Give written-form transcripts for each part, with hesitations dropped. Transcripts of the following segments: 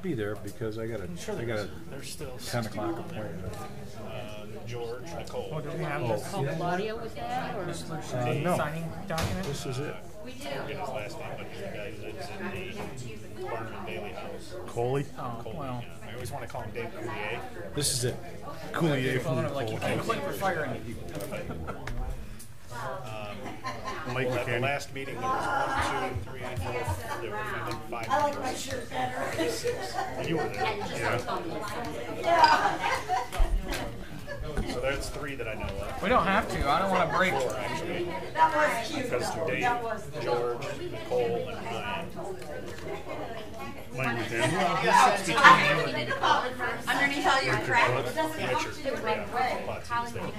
be there because I got a There's still 10 o'clock appointment. George, Nicole. Oh, do we have this? Oh, Claudia was that, or? No. Signing document? This is it. We do. I forget his last name, but he's the guy who lives in the Barnum Bailey house. Coley? Oh, Coley, well. yeah. I always want to call him Dave Coulier. This is it. Coulier Well, from like you can't quit for firing people. Mike At the McCann. last meeting, there was 1, 2, 3, 4. There were, I think, 5. I like my shirt better. 6. You were there. Yeah. So that's 3 that I know of. We don't have to. I don't want to break. 4, actually. Because to Dave, George, Nicole, and Ryan. Mike McCann. Underneath all your crap. Richard, Plotz, there.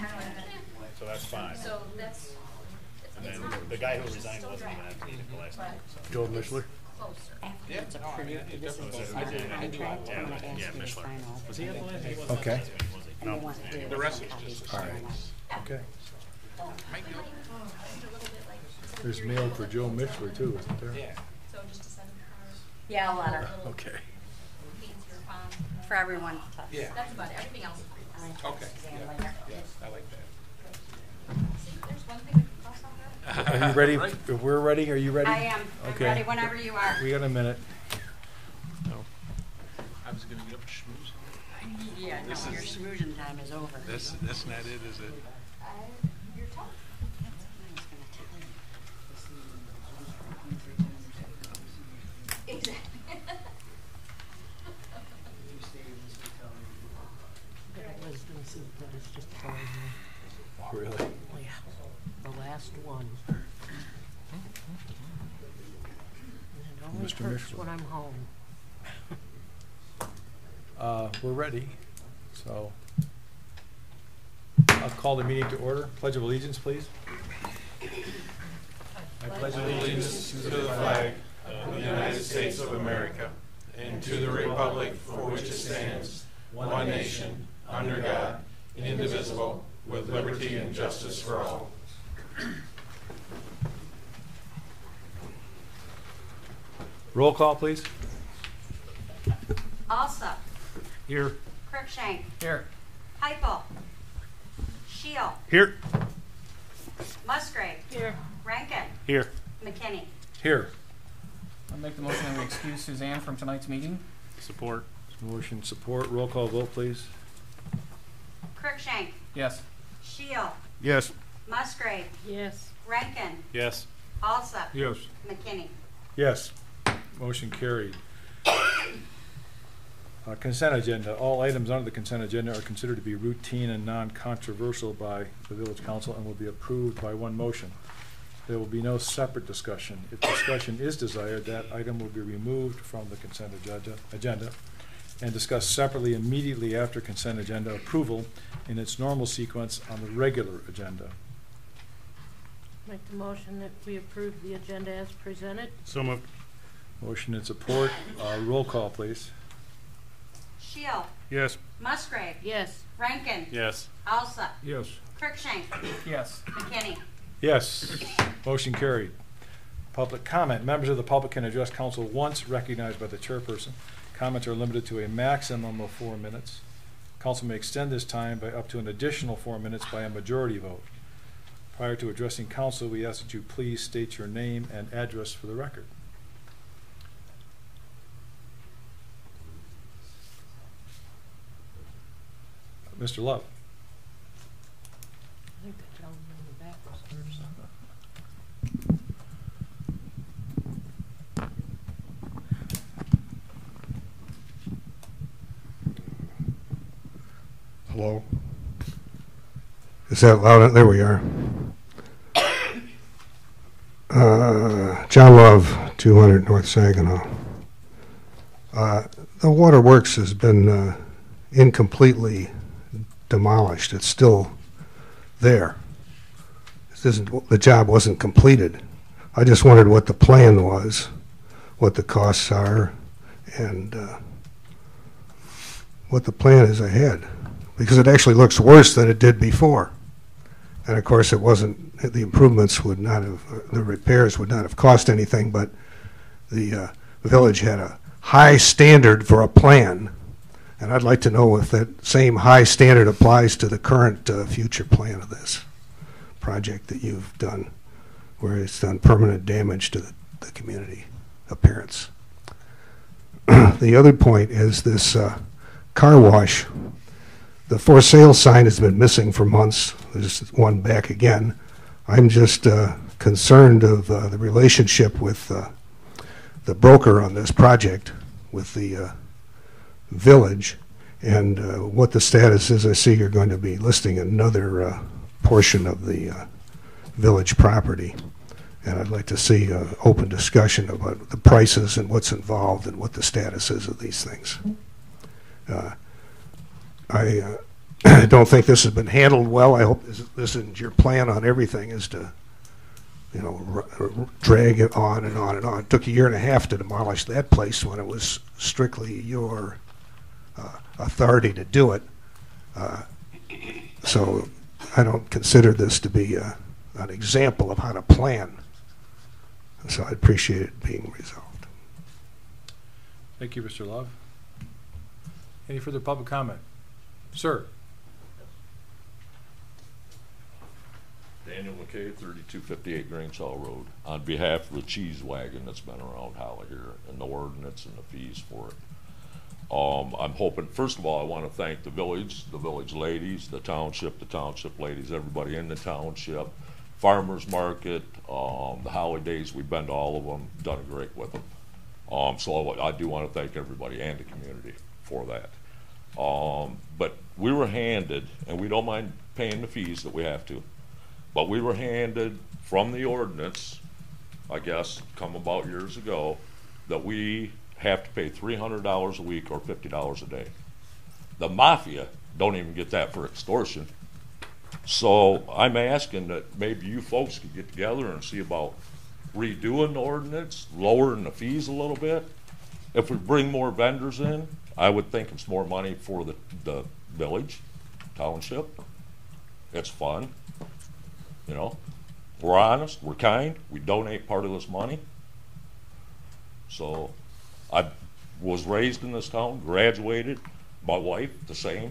So that's 5. So that's And then the guy who resigned wasn't even at the meeting the last time. So. Joe Mishler. Yeah, Mishler. Was he at the last meeting? Okay. No. The rest is just. All right. Okay. There's mail for Joe Mishler too, isn't there? Yeah. So just to send yeah, a letter Okay. for everyone. Yeah. That's about it. Everything else is free. Okay. Yeah, I like that. There's one thing we can cross off there. Are you ready? If we're ready, are you ready? I am. I'm Okay. ready whenever you are. We got a minute. I was going to get up and schmooze. Yeah, no, your schmoozing time is over. That's not it, is it? You're tough. Exactly. Really? The last one. It only Mr. hurts Mishler. when I'm home. We're ready. So I'll call the meeting to order. Pledge of allegiance, please. I pledge allegiance to the flag of the United States of America and to the republic for which it stands, one nation, under God, indivisible, with liberty and justice for all. Roll call, please. Alsop, Here. Cruikshank, Here. Heupel, Shield, Here. Musgrave, Here. Rankin, Here. McKinney. Here. I'll make the motion that we excuse Suzanne from tonight's meeting. Support. Motion support. Roll call vote, please. Cruikshank, Yes. Shield, Yes. Musgrave, Yes. Rankin, Yes. Alsop, Yes. McKinney. Yes. Motion carried. Consent agenda. All items under the consent agenda are considered to be routine and non-controversial by the village council and will be approved by one motion. There will be no separate discussion. If discussion is desired, that item will be removed from the consent agenda and discussed separately immediately after consent agenda approval in its normal sequence on the regular agenda. Make the motion that we approve the agenda as presented. So moved. Motion and support. Roll call, please. Shield, Yes. Musgrave, Yes. Rankin, Yes. Alsop, Yes. Cruikshank, Yes. McKinney. Yes. Motion carried. Public comment. Members of the public can address council once recognized by the chairperson. Comments are limited to a maximum of 4 minutes. Council may extend this time by up to an additional 4 minutes by a majority vote. Prior to addressing council, we ask that you please state your name and address for the record. Mr. Love. I think the gentleman in the back was first. Hello? Is that loud? There we are. John Love, 200 North Saginaw. The waterworks has been incompletely demolished. It's still there. The job wasn't completed. I just wondered what the plan was, what the costs are, and what the plan is ahead. Because it actually looks worse than it did before. And of course it wasn't, the improvements would not have, the repairs would not have cost anything, but the village had a high standard for a plan, and I'd like to know if that same high standard applies to the current future plan of this project that you've done, where it's done permanent damage to the community appearance. The other point is this car wash. The for sale sign has been missing for months. There's one back again. I'm just concerned of the relationship with the broker on this project, with the village, and what the status is. I see you're going to be listing another portion of the village property, and I'd like to see open discussion about the prices and what's involved and what the status is of these things. I don't think this has been handled well. I hope this isn't your plan on everything, is to, you know, drag it on and on and on. It took a year and a half to demolish that place when it was strictly your authority to do it. So I don't consider this to be an example of how to plan. So I appreciate it being resolved. Thank you, Mr. Love. Any further public comment? Sir. Daniel McKay, 3258 Grange Hall Road. On behalf of the cheese wagon that's been around Holly here, and the ordinance and the fees for it. I'm hoping, first of all, I want to thank the village ladies, the township ladies, everybody in the township, farmers market, the holidays, we've been to all of them, done great with them. So I do want to thank everybody and the community for that. But we were handed, and we don't mind paying the fees that we have to, but we were handed from the ordinance, I guess, come about years ago, that we have to pay $300 a week or $50 a day. The mafia don't even get that for extortion. So I'm asking that maybe you folks could get together and see about redoing the ordinance, lowering the fees a little bit. If we bring more vendors in, I would think it's more money for the village, township. It's fun, you know. We're honest, we're kind, we donate part of this money. So I was raised in this town, graduated, my wife the same,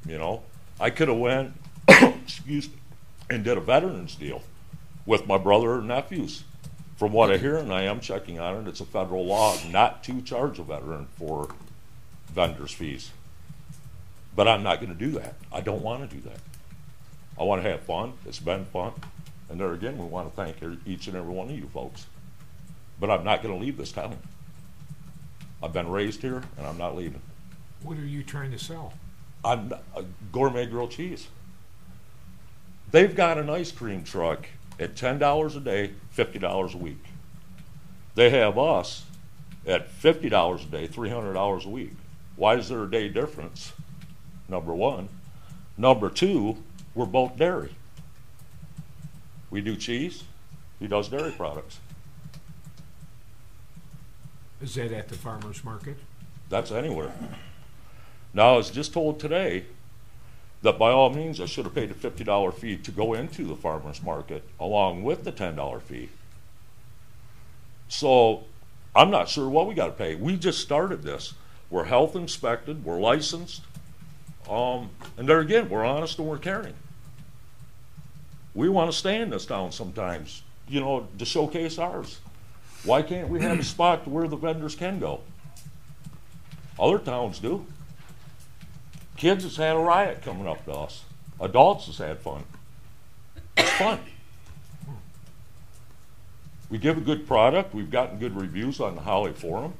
you know. I could have went, excuse me, and did a veterans deal with my brother and nephews. From what I hear, and I am checking on it, it's a federal law not to charge a veteran for vendors' fees. But I'm not going to do that. I don't want to do that. I want to have fun. It's been fun. And there again, we want to thank each and every one of you folks. But I'm not going to leave this town. I've been raised here, and I'm not leaving. What are you trying to sell? I'm gourmet grilled cheese. They've got an ice cream truck at $10 a day, $50 a week. They have us at $50 a day, $300 a week. Why is there a day difference? Number one. Number two, we're both dairy. We do cheese, he does dairy products. Is that at the farmer's market? That's anywhere. Now, I was just told today that by all means I should have paid a $50 fee to go into the farmer's market along with the $10 fee. So I'm not sure what we got to pay. We just started this. We're health inspected, we're licensed, and there again, we're honest and we're caring. We want to stay in this town sometimes, you know, to showcase ours. Why can't we have a spot where the vendors can go? Other towns do. Kids has had a riot coming up to us. Adults has had fun. It's fun. We give a good product. We've gotten good reviews on the Holly Forum,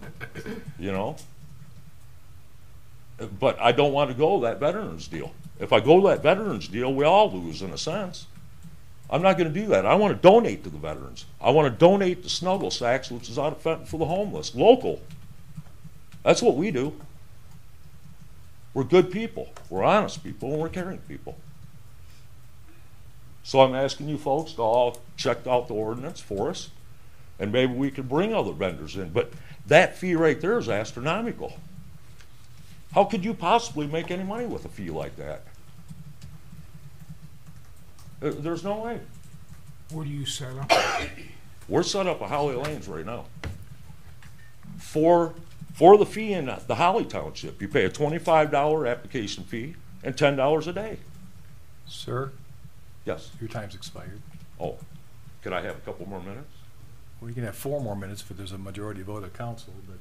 you know. But I don't want to go that veterans deal. If I go that veterans deal, we all lose in a sense. I'm not going to do that. I want to donate to the veterans. I want to donate to Snuggle Sacks, which is out of Fenton for the homeless, local. That's what we do. We're good people. We're honest people, and we're caring people. So I'm asking you folks to all check out the ordinance for us, and maybe we could bring other vendors in. But that fee right there is astronomical. How could you possibly make any money with a fee like that? There's no way. Where do you set up? We're set up at Holly Lanes right now. 4 For the fee in the Holly Township, you pay a $25 application fee and $10 a day. Sir, Yes. your time's expired. Oh, can I have a couple more minutes? Well, you can have 4 more minutes if there's a majority vote of council, but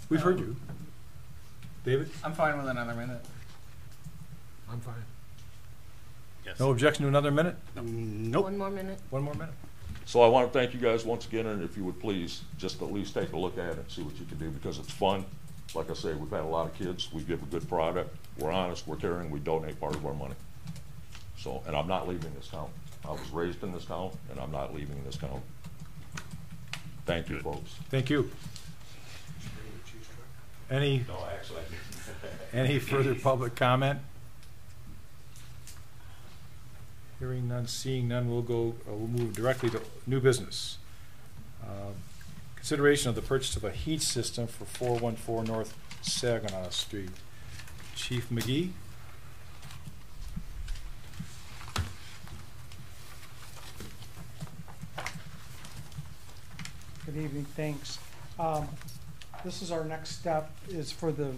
we've heard you. David? I'm fine with another minute. I'm fine. Yes. No objection to another minute? Nope. 1 more minute. 1 more minute. So I want to thank you guys once again, and if you would please, just at least take a look at it and see what you can do, because it's fun. Like I say, we've had a lot of kids. We give a good product. We're honest. We're caring. We donate part of our money. So, and I'm not leaving this town. I was raised in this town, and I'm not leaving this town. Thank you, folks. Thank you. Any, No, actually, any further public comment? Hearing none, seeing none, we'll move directly to new business. Consideration of the purchase of a heat system for 414 North Saginaw Street. Chief McGee? Good evening, thanks. This is our next step, is for the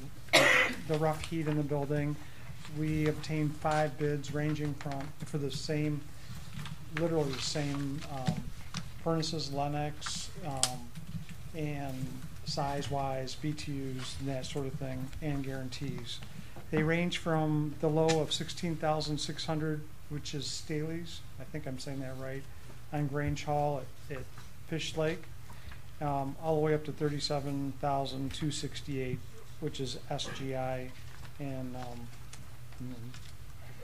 rough heat in the building. We obtained 5 bids ranging for the same, literally the same furnaces, Lennox, and size-wise, BTUs, and that sort of thing, and guarantees. They range from the low of $16,600, which is Staley's, I think I'm saying that right, on Grange Hall at Fish Lake, all the way up to $37,268, which is SGI, and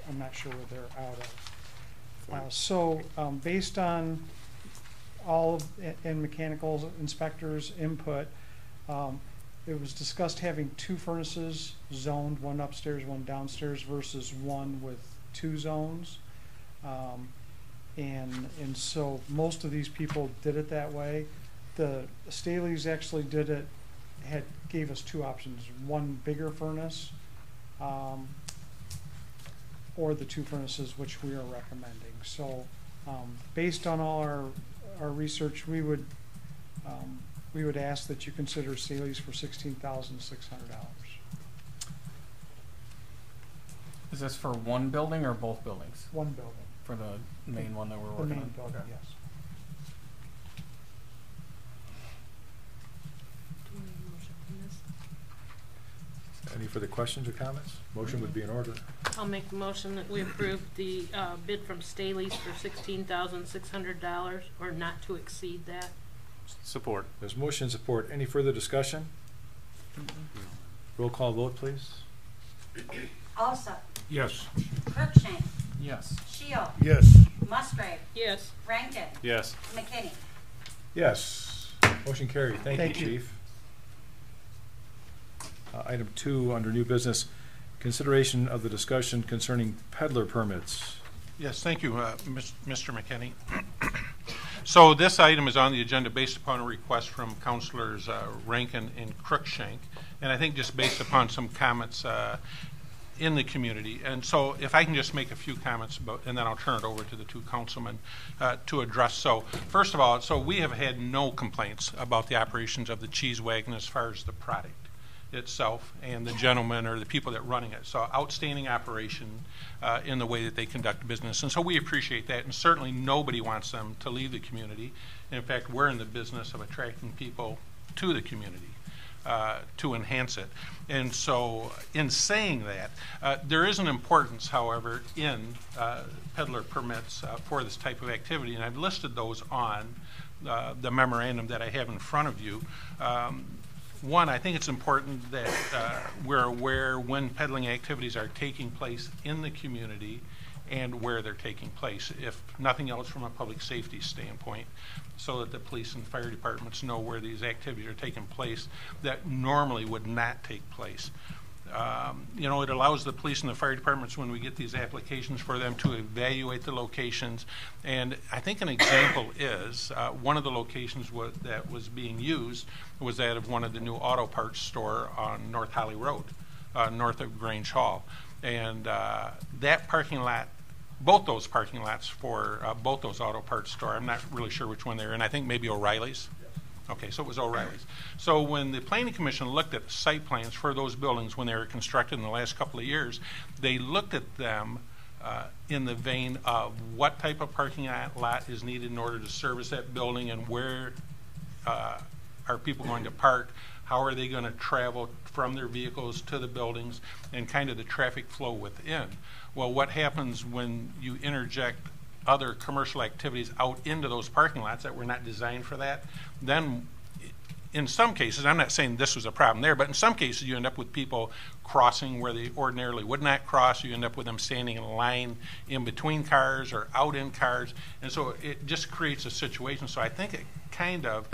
I'm not sure where they're out of. So based on all of and mechanical inspectors' input, it was discussed having 2 furnaces zoned, one upstairs, one downstairs, versus one with 2 zones. And so most of these people did it that way. The Staley's actually did it, gave us 2 options: one bigger furnace, or the 2 furnaces which we are recommending. So based on all our research, we would ask that you consider Staley's for $16,600. Is this for one building or both buildings? One building. For the main one that we're The working main on? building, Okay. yes. Any further questions or comments? Motion would be in order. I'll make the motion that we approve the bid from Staley's for $16,600, or not to exceed that. Support. There's motion and support. Any further discussion? Roll call vote, please. Alsop, Yes. Cruikshank, Yes. Shield, Yes. Musgrave, Yes. Rankin, Yes. McKinney. Yes. Motion carried. Thank Thank you, you. Chief. Item 2, under new business, consideration of the discussion concerning peddler permits. Yes, thank you, Mr. McKinney. So this item is on the agenda based upon a request from Councilors Rankin and Cruikshank, and I think just based upon some comments in the community. And so if I can just make a few comments about, and then I'll turn it over to the 2 councilmen to address. So first of all, so we have had no complaints about the operations of the cheese wagon as far as the product itself and the gentlemen or the people that are running it. So outstanding operation in the way that they conduct business. And so we appreciate that, and certainly nobody wants them to leave the community. And in fact, we're in the business of attracting people to the community to enhance it. And so in saying that, there is an importance, however, in peddler permits for this type of activity, and I've listed those on the memorandum that I have in front of you. One, I think it's important that we're aware when peddling activities are taking place in the community and where they're taking place, if nothing else from a public safety standpoint, so that the police and fire departments know where these activities are taking place that normally would not take place. You know, it allows the police and the fire departments, when we get these applications, for them to evaluate the locations. And I think an example is one of the locations that was being used was that of one of the new auto parts store on North Holly Road, north of Grange Hall. And that parking lot, both those parking lots for both those auto parts store, I'm not really sure which one they're in. I think maybe O'Reilly's. Okay, so it was O'Reilly's. So when the Planning Commission looked at site plans for those buildings when they were constructed in the last couple of years, they looked at them in the vein of what type of parking lot is needed in order to service that building, and where are people going to park, how are they going to travel from their vehicles to the buildings, and kind of the traffic flow within. Well, what happens when you interject other commercial activities out into those parking lots that were not designed for that? Then in some cases, I'm not saying this was a problem there, but in some cases you end up with people crossing where they ordinarily would not cross. You end up with them standing in a line in between cars or out in cars, and so it just creates a situation. So I think it kind of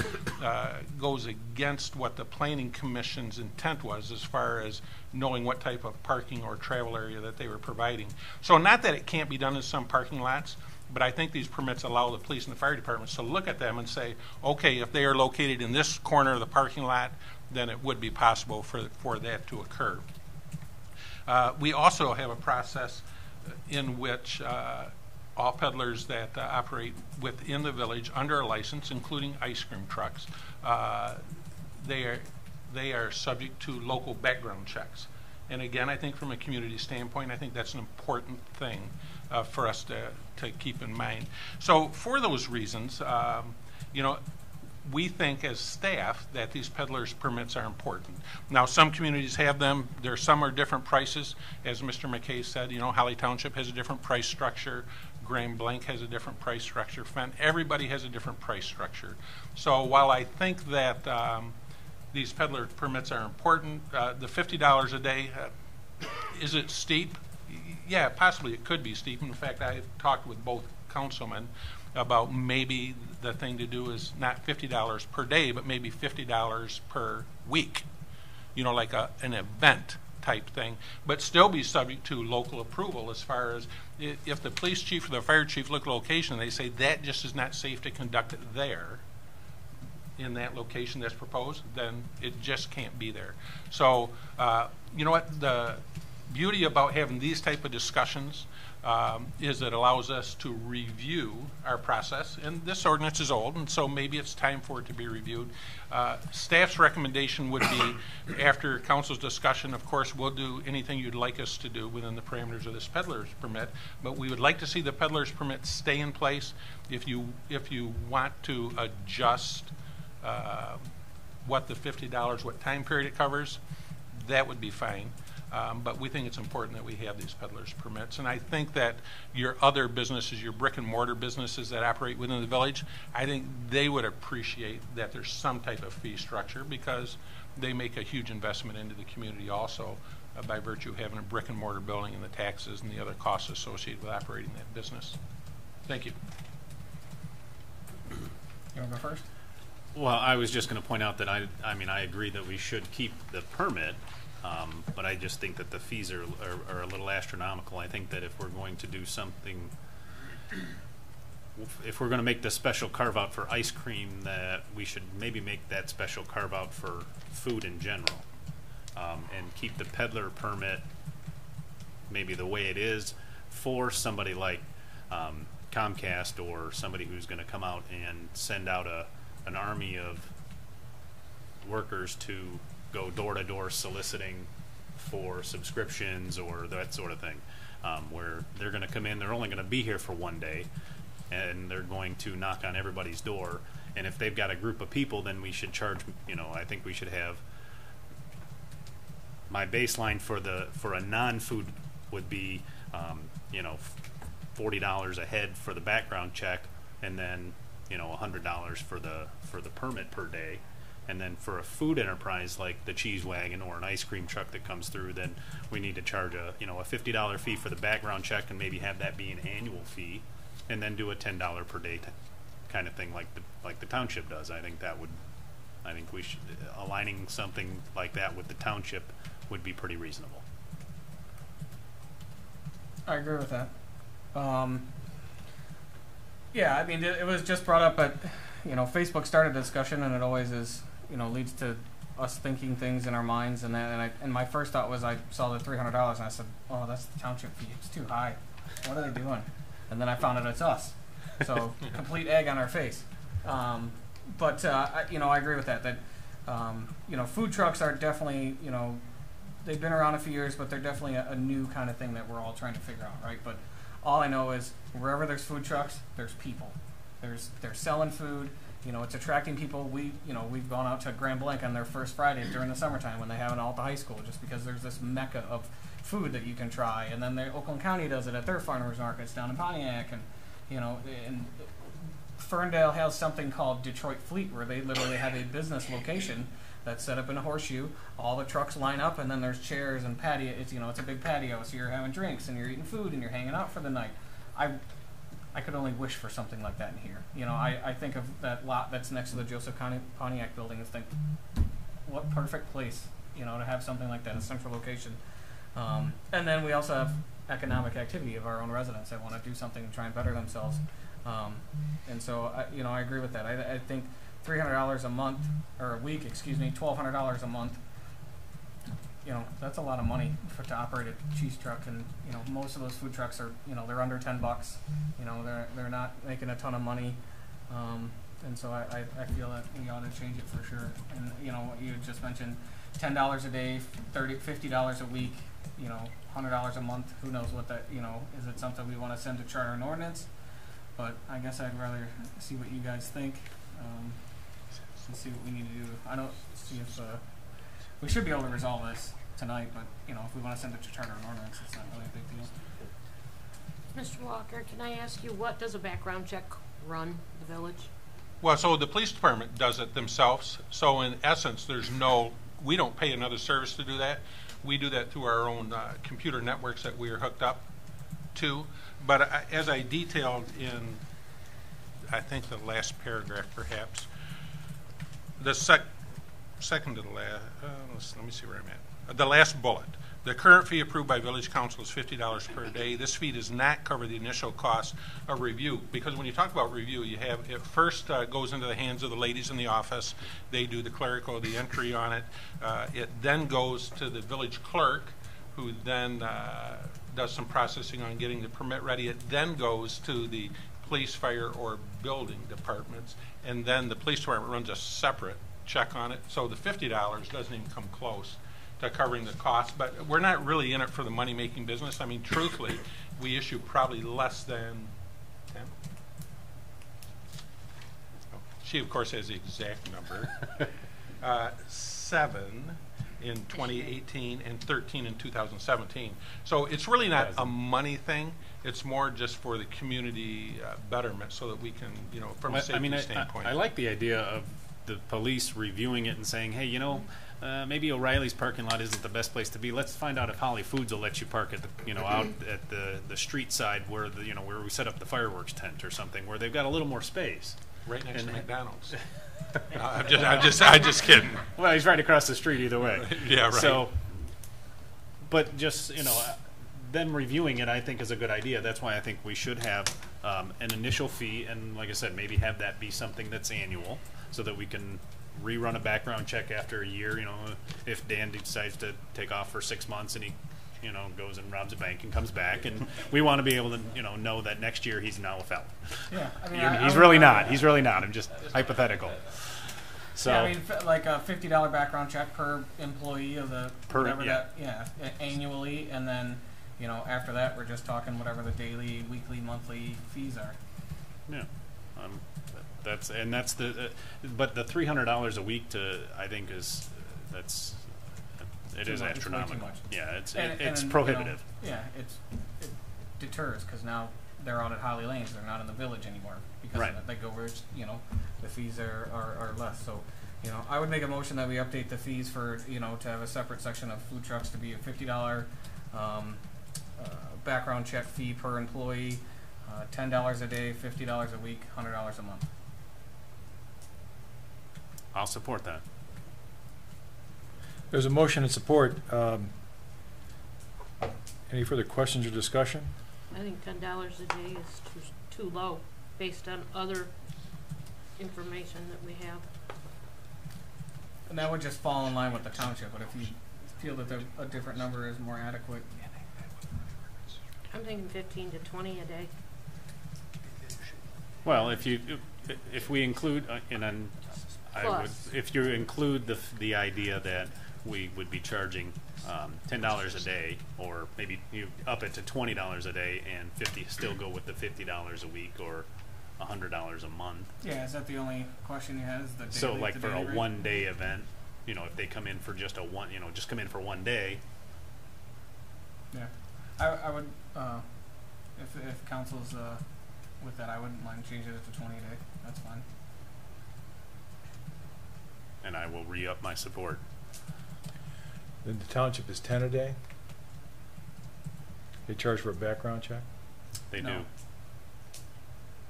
goes against what the Planning Commission's intent was as far as knowing what type of parking or travel area that they were providing. So not that it can't be done in some parking lots, but I think these permits allow the police and the fire departments to look at them and say, okay, if they are located in this corner of the parking lot, then it would be possible for that to occur. We also have a process in which all peddlers that operate within the village under a license, including ice cream trucks, they are subject to local background checks. And again, I think from a community standpoint, I think that's an important thing for us to keep in mind. So for those reasons, you know, we think as staff that these peddlers permits are important. Now, some communities have them. Some are different prices. As Mr. McKay said, you know, Holly Township has a different price structure. Grand Blanc has a different price structure. Fenton, everybody has a different price structure. So while I think that these peddler permits are important, the $50 a day, is it steep? Yeah, possibly it could be steep. In fact, I talked with both councilmen about maybe the thing to do is not $50 per day, but maybe $50 per week, you know, like an event type thing, but still be subject to local approval as far as if the police chief or the fire chief look at a location and they say that just is not safe to conduct it there in that location that's proposed, then it just can't be there. So, you know what, the beauty about having these type of discussions is it allows us to review our process, and this ordinance is old, and so maybe it's time for it to be reviewed. Staff's recommendation would be, after council's discussion, of course, we'll do anything you'd like us to do within the parameters of this peddler's permit, but we would like to see the peddler's permit stay in place. If you want to adjust what the $50, what time period it covers, that would be fine. But we think it's important that we have these peddlers permits. And I think that your other businesses, your brick and mortar businesses that operate within the village, I think they would appreciate that there's some type of fee structure, because they make a huge investment into the community also by virtue of having a brick and mortar building and the taxes and the other costs associated with operating that business. Thank you. You want to go first? Well, I was just going to point out that I mean, I agree that we should keep the permit, but I just think that the fees are a little astronomical. I think that if we're going to do something, if we're going to make the special carve out for ice cream, that we should maybe make that special carve out for food in general, and keep the peddler permit maybe the way it is for somebody like Comcast or somebody who's going to come out and send out an army of workers to go door to door soliciting for subscriptions or that sort of thing, where they're going to come in, they're only going to be here for one day, and they're going to knock on everybody's door. And if they've got a group of people, then we should charge, you know, I think we should have, my baseline for a non-food would be, you know, $40 a head for the background check, and then, you know, $100 for the permit per day. And then for a food enterprise like the cheese wagon or an ice cream truck that comes through, then we need to charge a $50 fee for the background check, and maybe have that be an annual fee, and then do a $10 per day kind of thing like the township does. I think we should, aligning something like that with the township would be pretty reasonable. I agree with that. Yeah, I mean, it was just brought up, but you know, Facebook started a discussion, and it always is, you know, leads to us thinking things in our minds, and and my first thought was, I saw the $300, and I said, oh, that's the township fee. It's too high. What are they doing? And then I found out it's us. So complete egg on our face. but I agree with that. That food trucks are definitely, they've been around a few years, but they're definitely a new kind of thing that we're all trying to figure out, right? But all I know is wherever there's food trucks, there's people. They're selling food. It's attracting people. We've gone out to Grand Blanc on their first Friday during the summertime when they have an Alta High School, just because there's this mecca of food that you can try. And then Oakland County does it at their farmers markets down in Pontiac, and Ferndale has something called Detroit Fleet, where they literally have a business location that's set up in a horseshoe. All the trucks line up, and then there's chairs and patio. It's a big patio, so you're having drinks and you're eating food and you're hanging out for the night. I could only wish for something like that in here. I think of that lot that's next to the Joseph County Pontiac building and think, what perfect place, to have something like that, a central location. And then we also have economic activity of our own residents that want to do something and try and better themselves. And so, I agree with that. I think $300 a month, or a week, $1,200 a month, that's a lot of money to operate a cheese truck. And, most of those food trucks are, they're under $10. They're not making a ton of money. And so I feel that we ought to change it for sure. And, you just mentioned $10 a day, $50 a week, $100 a month. Who knows what that, is it something we want to send to charter and ordinance? But I guess I'd rather see what you guys think, and see what we need to do. I don't see if we should be able to resolve this tonight, but if we want to send it to charter and ordinance, it's not really a big deal. Mr. Walker, can I ask you, what does a background check run the village? Well, so the police department does it themselves. So in essence, we don't pay another service to do that. We do that through our own computer networks that we are hooked up to. But as I detailed in, I think, the last paragraph, perhaps, the second to the last, let me see where I'm at. The last bullet. The current fee approved by Village Council is $50 per day. This fee does not cover the initial cost of review, because when you talk about review, it first goes into the hands of the ladies in the office. They do the clerical, the entry on it. It then goes to the village clerk, who then does some processing on getting the permit ready. It then goes to the police, fire, or building departments, and then the police department runs a separate check on it. So the $50 doesn't even come close to covering the cost. But we're not really in it for the money-making business. I mean, truthfully, we issue probably less than 10. Oh, she, of course, has the exact number. 7 in 2018 and 13 in 2017. So it's really not a money thing. It's more just for the community betterment, so that we can, from a safety standpoint. I like the idea of the police reviewing it and saying, hey, maybe O'Reilly's parking lot isn't the best place to be. Let's find out if Holly Foods will let you park at the, out at the street side where where we set up the fireworks tent or something, where they've got a little more space. Right next to McDonald's. I'm just kidding. Well, he's right across the street either way. Yeah, right. So, but just them reviewing it, I think, is a good idea. That's why I think we should have an initial fee, and like I said, maybe have that be something that's annual, so that we can rerun a background check after a year. If Dan decides to take off for 6 months and he goes and robs a bank and comes back, and we want to be able to know that next year he's now a felon. Yeah, I mean, he's really not. He's really not. I'm just hypothetical. So yeah, I mean, like a $50 background check per employee of the annually, and then after that we're just talking whatever the daily, weekly, monthly fees are. Yeah, that's the but the $300 a week I think is astronomical. Yeah, it's prohibitive. It deters, because now they're out at Holly Lanes. They're not in the village anymore because of it. They go where the fees are less. So, I would make a motion that we update the fees for to have a separate section of food trucks to be a $50 background check fee per employee, $10 a day, $50 a week, $100 a month. I'll support that. There's a motion and support. Any further questions or discussion? I think $10 a day is too low based on other information that we have. And that would just fall in line with the township, but if you feel that a different number is more adequate. I'm thinking 15 to 20 a day. Well, if we include, and then I would, Plus. if you include the idea that we would be charging $10 a day, or maybe you up it to $20 a day, and still go with the $50 a week or $100 a month. Yeah, is that the only question you had? Is the daily, So, like the for a daily rate? 1-day event, if they come in for just just come in for 1 day. Yeah, I would, if council's with that, I wouldn't mind changing it to 20 a day. That's fine. And I will re-up my support. Then the township is 10 a day? They charge for a background check? They No. do.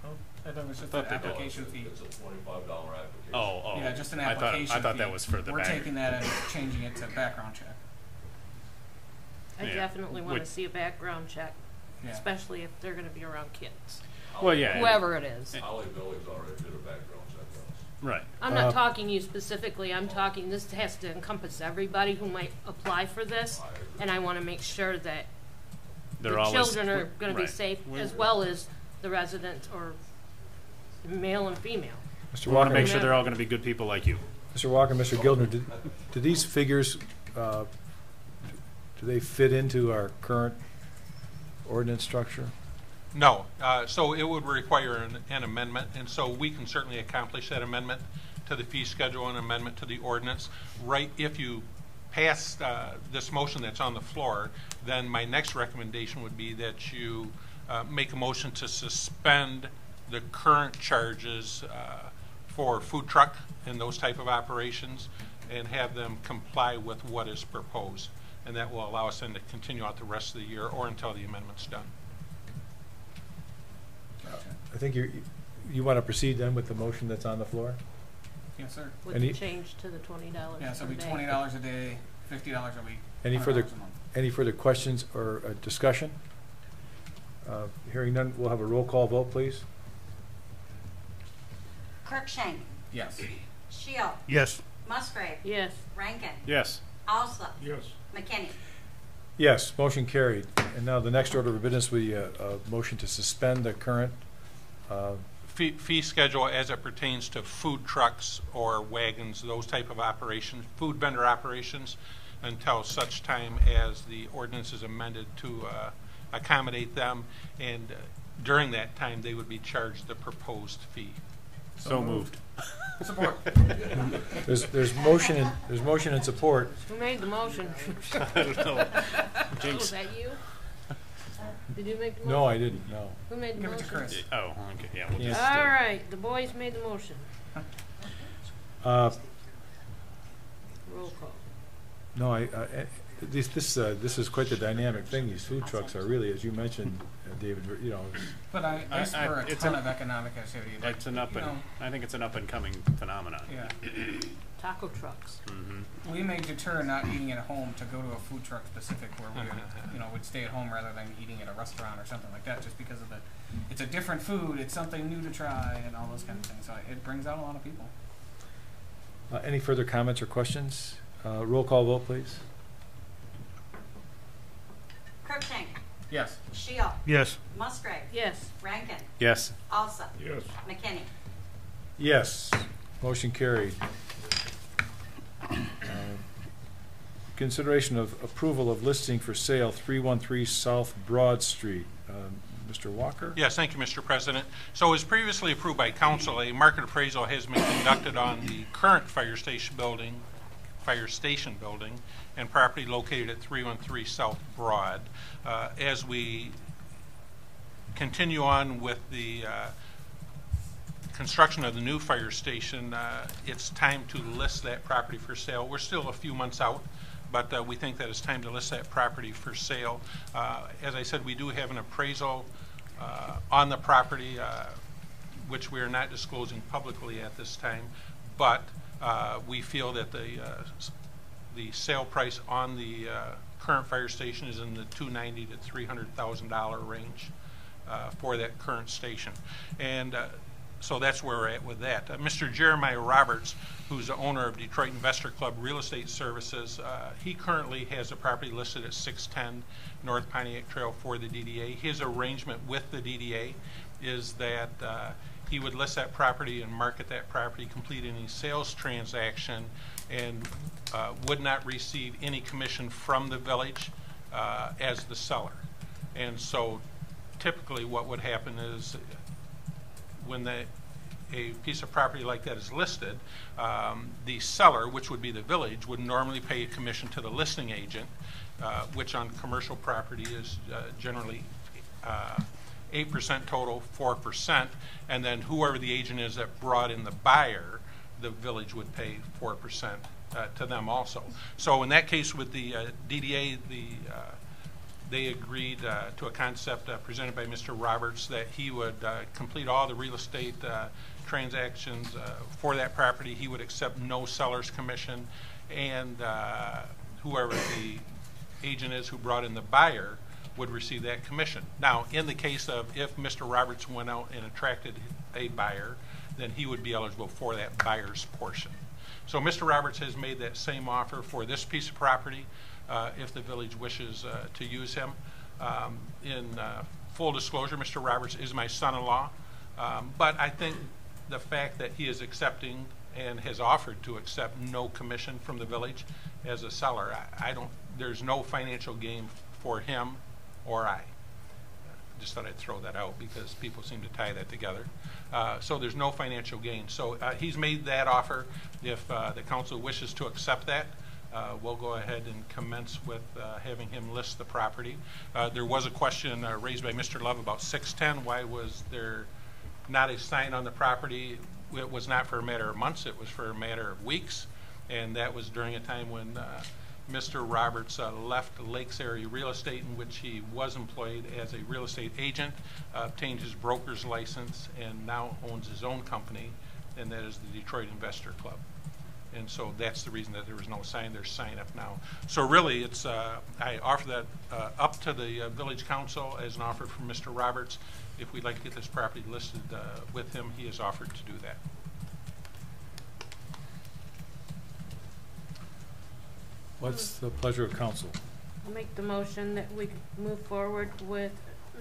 Oh, I thought it was just Thought an they did. application fee. It's a $25 application. Oh. Yeah, just an I application thought fee. that was for the We're back. taking that and changing it to background check. I Yeah. definitely want to Would- see a background check, Yeah. especially if they're going to be around kids, Well, yeah. whoever it is. Holly Village already did a background check on us. Right. I'm not talking you specifically. I'm talking, this has to encompass everybody who might apply for this, and I want to make sure that They're the always, children are going to be right. safe, as well as the residents, or male and female. Mr. We want Walker, to make sure they're all going to be good people like you. Mr. Walker, Mr. Gildner, do these figures, do they fit into our current ordinance structure? No, so it would require an amendment, and so we can certainly accomplish that amendment to the fee schedule and amendment to the ordinance. Right, if you pass this motion that's on the floor, then my next recommendation would be that you make a motion to suspend the current charges for food truck and those type of operations, and have them comply with what is proposed. And that will allow us then to continue out the rest of the year or until the amendment's done. I think you want to proceed then with the motion that's on the floor? Yes, sir. With Any- the change to the $20 Yeah, so per it'd be day. $20 a day, $50 a week. Any $100 further, a month. any further questions or discussion? Hearing none, we'll have a roll call vote, please. Cruikshank. Yes. Shield. Yes. Musgrave. Yes. Rankin. Yes. Alsop. Yes. McKinney. Yes, motion carried. And now the next order of business, we, a motion to suspend the current, Fee schedule as it pertains to food trucks or wagons, those type of operations, food vendor operations, until such time as the ordinance is amended to accommodate them, and during that time, they would be charged the proposed fee. So moved. Support. there's motion and support. Who made the motion? I don't know. Oh, Jinx. was that you? Did you make the motion? No, I didn't, no. Who made the Give it to motion? Chris. Oh, okay. Yeah. We'll Yes. just, All right, the boys made the motion. Uh, Roll call. No, this is quite the dynamic thing. These food trucks are really, as you mentioned, David, But I spur a it's ton a- of economic activity. Like, It's an up you and know, I think it's an up and coming phenomenon. yeah. Taco trucks. Mm-hmm. We may deter not eating at home to go to a food truck specific where we would stay at home rather than eating at a restaurant or something like that, just because of it's a different food, it's something new to try, and all those kind of things. So it brings out a lot of people. any further comments or questions? Roll call vote, please. Cruikshank. Yes. Shield. Yes. Musgrave. Yes. Rankin. Yes. Alsop. Yes. McKinney. Yes, motion carried. Consideration of approval of listing for sale 313 South Broad Street. Mr. Walker? Yes, thank you, Mr. President. So as previously approved by council, a market appraisal has been conducted on the current fire station building, and property located at 313 South Broad. As we continue on with the construction of the new fire station, it's time to list that property for sale. We're still a few months out, but we think that it's time to list that property for sale. As I said, we do have an appraisal on the property, which we are not disclosing publicly at this time, but we feel that the sale price on the current fire station is in the $290,000 to $300,000 range for that current station. And so that's where we're at with that. Mr. Jeremiah Roberts, who's the owner of Detroit Investor Club Real Estate Services, he currently has a property listed at 610 North Pontiac Trail for the DDA. His arrangement with the DDA is that he would list that property and market that property, complete any sales transaction, and would not receive any commission from the village as the seller. And so typically what would happen is when a piece of property like that is listed, the seller, which would be the village, would normally pay a commission to the listing agent, which on commercial property is generally 8% total, 4%, and then whoever the agent is that brought in the buyer, the village would pay 4% to them also. So in that case with the DDA, they agreed to a concept presented by Mr. Roberts that he would complete all the real estate transactions for that property. He would accept no seller's commission, and whoever the agent is who brought in the buyer would receive that commission. Now, in the case of if Mr. Roberts went out and attracted a buyer, then he would be eligible for that buyer's portion. So Mr. Roberts has made that same offer for this piece of property if the village wishes to use him. In full disclosure, Mr. Roberts is my son-in-law, but I think the fact that he is accepting and has offered to accept no commission from the village as a seller, there's no financial gain for him or I. Just thought I'd throw that out because people seem to tie that together. So there's no financial gain. So he's made that offer. If the council wishes to accept that, we'll go ahead and commence with having him list the property. There was a question raised by Mr. Love about 610. Why was there not a sign on the property? It was not for a matter of months. It was for a matter of weeks. And that was during a time when Mr. Roberts left Lakes Area Real Estate, in which he was employed as a real estate agent, obtained his broker's license, and now owns his own company, and that is the Detroit Investor Club. And so that's the reason that there was no sign. There's sign up now. So really, it's I offer that up to the village council as an offer from Mr. Roberts. If we'd like to get this property listed with him, he has offered to do that. What's the pleasure of council? I'll make the motion that we move forward with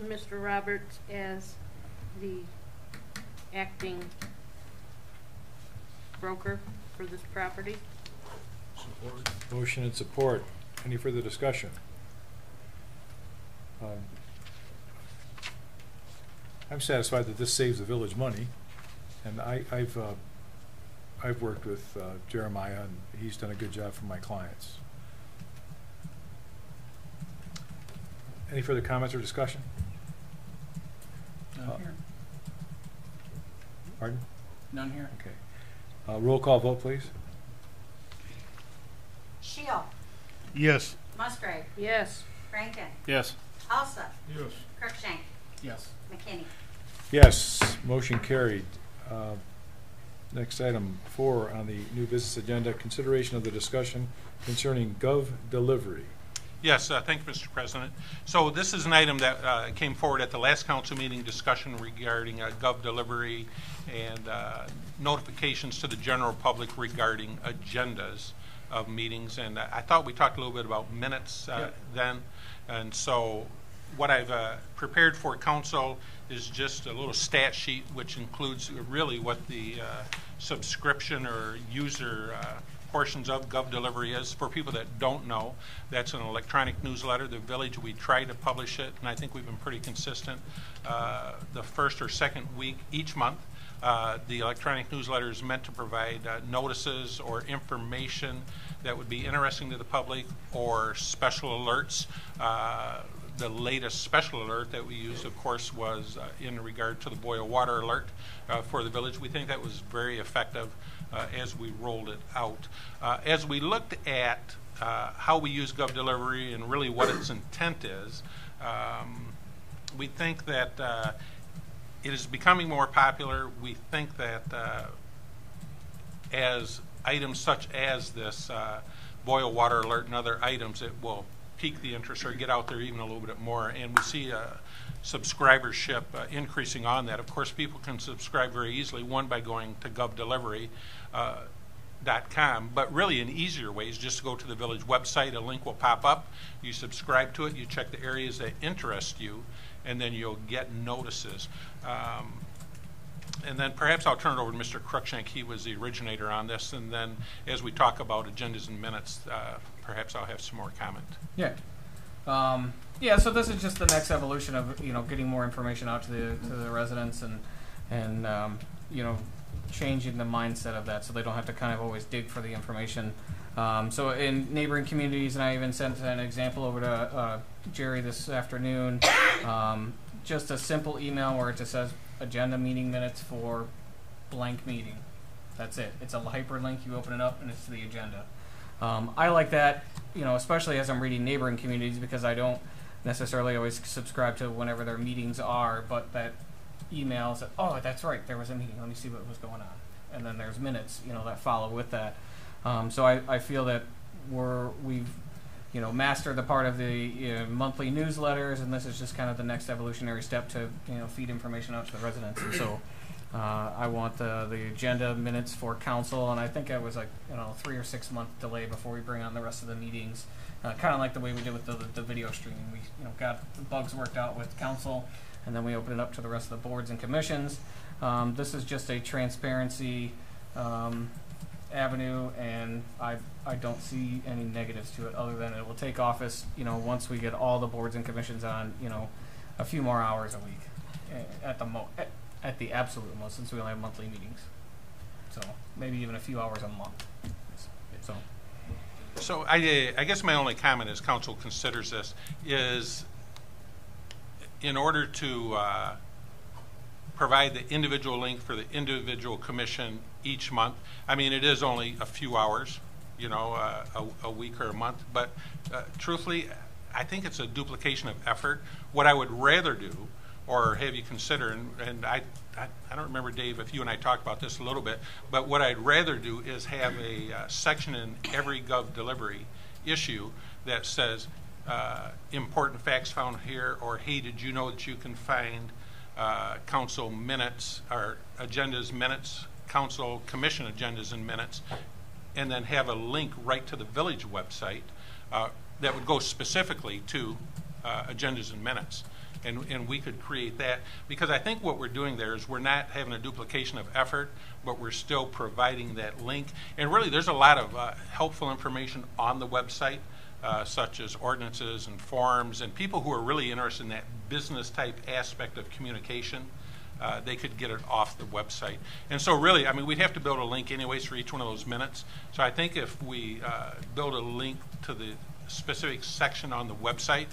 Mr. Roberts as the acting broker for this property. Support. Motion and support. Any further discussion? I'm satisfied that this saves the village money, and I've worked with Jeremiah, and he's done a good job for my clients. Any further comments or discussion? None here. Pardon? None here. Okay. Roll call vote, please. Shield. Yes. Musgrave. Yes. Rankin. Yes. Alsop. Yes. Cruikshank. Yes. McKinney. Yes, motion carried. Next item 4 on the new business agenda, consideration of the discussion concerning gov delivery. Yes, thank you, Mr. President. So this is an item that came forward at the last council meeting, discussion regarding gov delivery and notifications to the general public regarding agendas of meetings. And I thought we talked a little bit about minutes then. And so what I've prepared for council is just a little stat sheet, which includes really what the subscription or user portions of gov delivery is. For people that don't know, that's an electronic newsletter. The village, we try to publish it, and I think we've been pretty consistent. The first or second week each month, the electronic newsletter is meant to provide notices or information that would be interesting to the public or special alerts. The latest special alert that we used, of course, was in regard to the boil water alert for the village. We think that was very effective as we rolled it out. As we looked at how we use gov delivery and really what its intent is, we think that it is becoming more popular. We think that as items such as this boil water alert and other items, it will pique the interest or get out there even a little bit more. And we see subscribership increasing on that. Of course, people can subscribe very easily, one by going to govdelivery.com, but really an easier way is just to go to the village website. A link will pop up. You subscribe to it. You check the areas that interest you, and then you'll get notices. And then perhaps I'll turn it over to Mr. Cruikshank. He was the originator on this, and then as we talk about agendas and minutes, perhaps I'll have some more comment. Yeah. Yeah, so this is just the next evolution of, getting more information out to the residents and changing the mindset of that so they don't have to kind of always dig for the information. So in neighboring communities, and I even sent an example over to Jerry this afternoon, just a simple email where it just says agenda meeting minutes for blank meeting. That's it. It's a hyperlink. You open it up and it's the agenda. I like that, especially as I'm reading neighboring communities, because I don't necessarily always subscribe to whenever their meetings are, but that email said, oh, that's right, there was a meeting. Let me see what was going on. And then there's minutes, that follow with that. So I feel that we've mastered the part of the monthly newsletters, and this is just kind of the next evolutionary step to feed information out to the residents. And so I want the agenda minutes for council, and I think it was 3 or 6 month delay before we bring on the rest of the meetings. Kind of like the way we did with the video streaming. We got the bugs worked out with council, and then we open it up to the rest of the boards and commissions. This is just a transparency avenue, and I don't see any negatives to it other than it will take office, once we get all the boards and commissions on, a few more hours a week at the absolute most, since we only have monthly meetings. So maybe even a few hours a month. So I guess my only comment as council considers this is, in order to provide the individual link for the individual commission each month, I mean, it is only a few hours, a week or a month, but truthfully, I think it's a duplication of effort. What I would rather do, or have you consider, and I don't remember, Dave, if you and I talked about this a little bit, but what I'd rather do is have a section in every Gov delivery issue that says important facts found here, or hey, did you know that you can find council minutes or agendas minutes, council commission agendas and minutes, and then have a link right to the village website that would go specifically to agendas and minutes. And we could create that, because I think what we're doing there is we're not having a duplication of effort, but we're still providing that link. And really, there's a lot of helpful information on the website, such as ordinances and forms, and people who are really interested in that business type aspect of communication, they could get it off the website. And so really, I mean, we'd have to build a link anyways for each one of those minutes. So I think if we build a link to the specific section on the website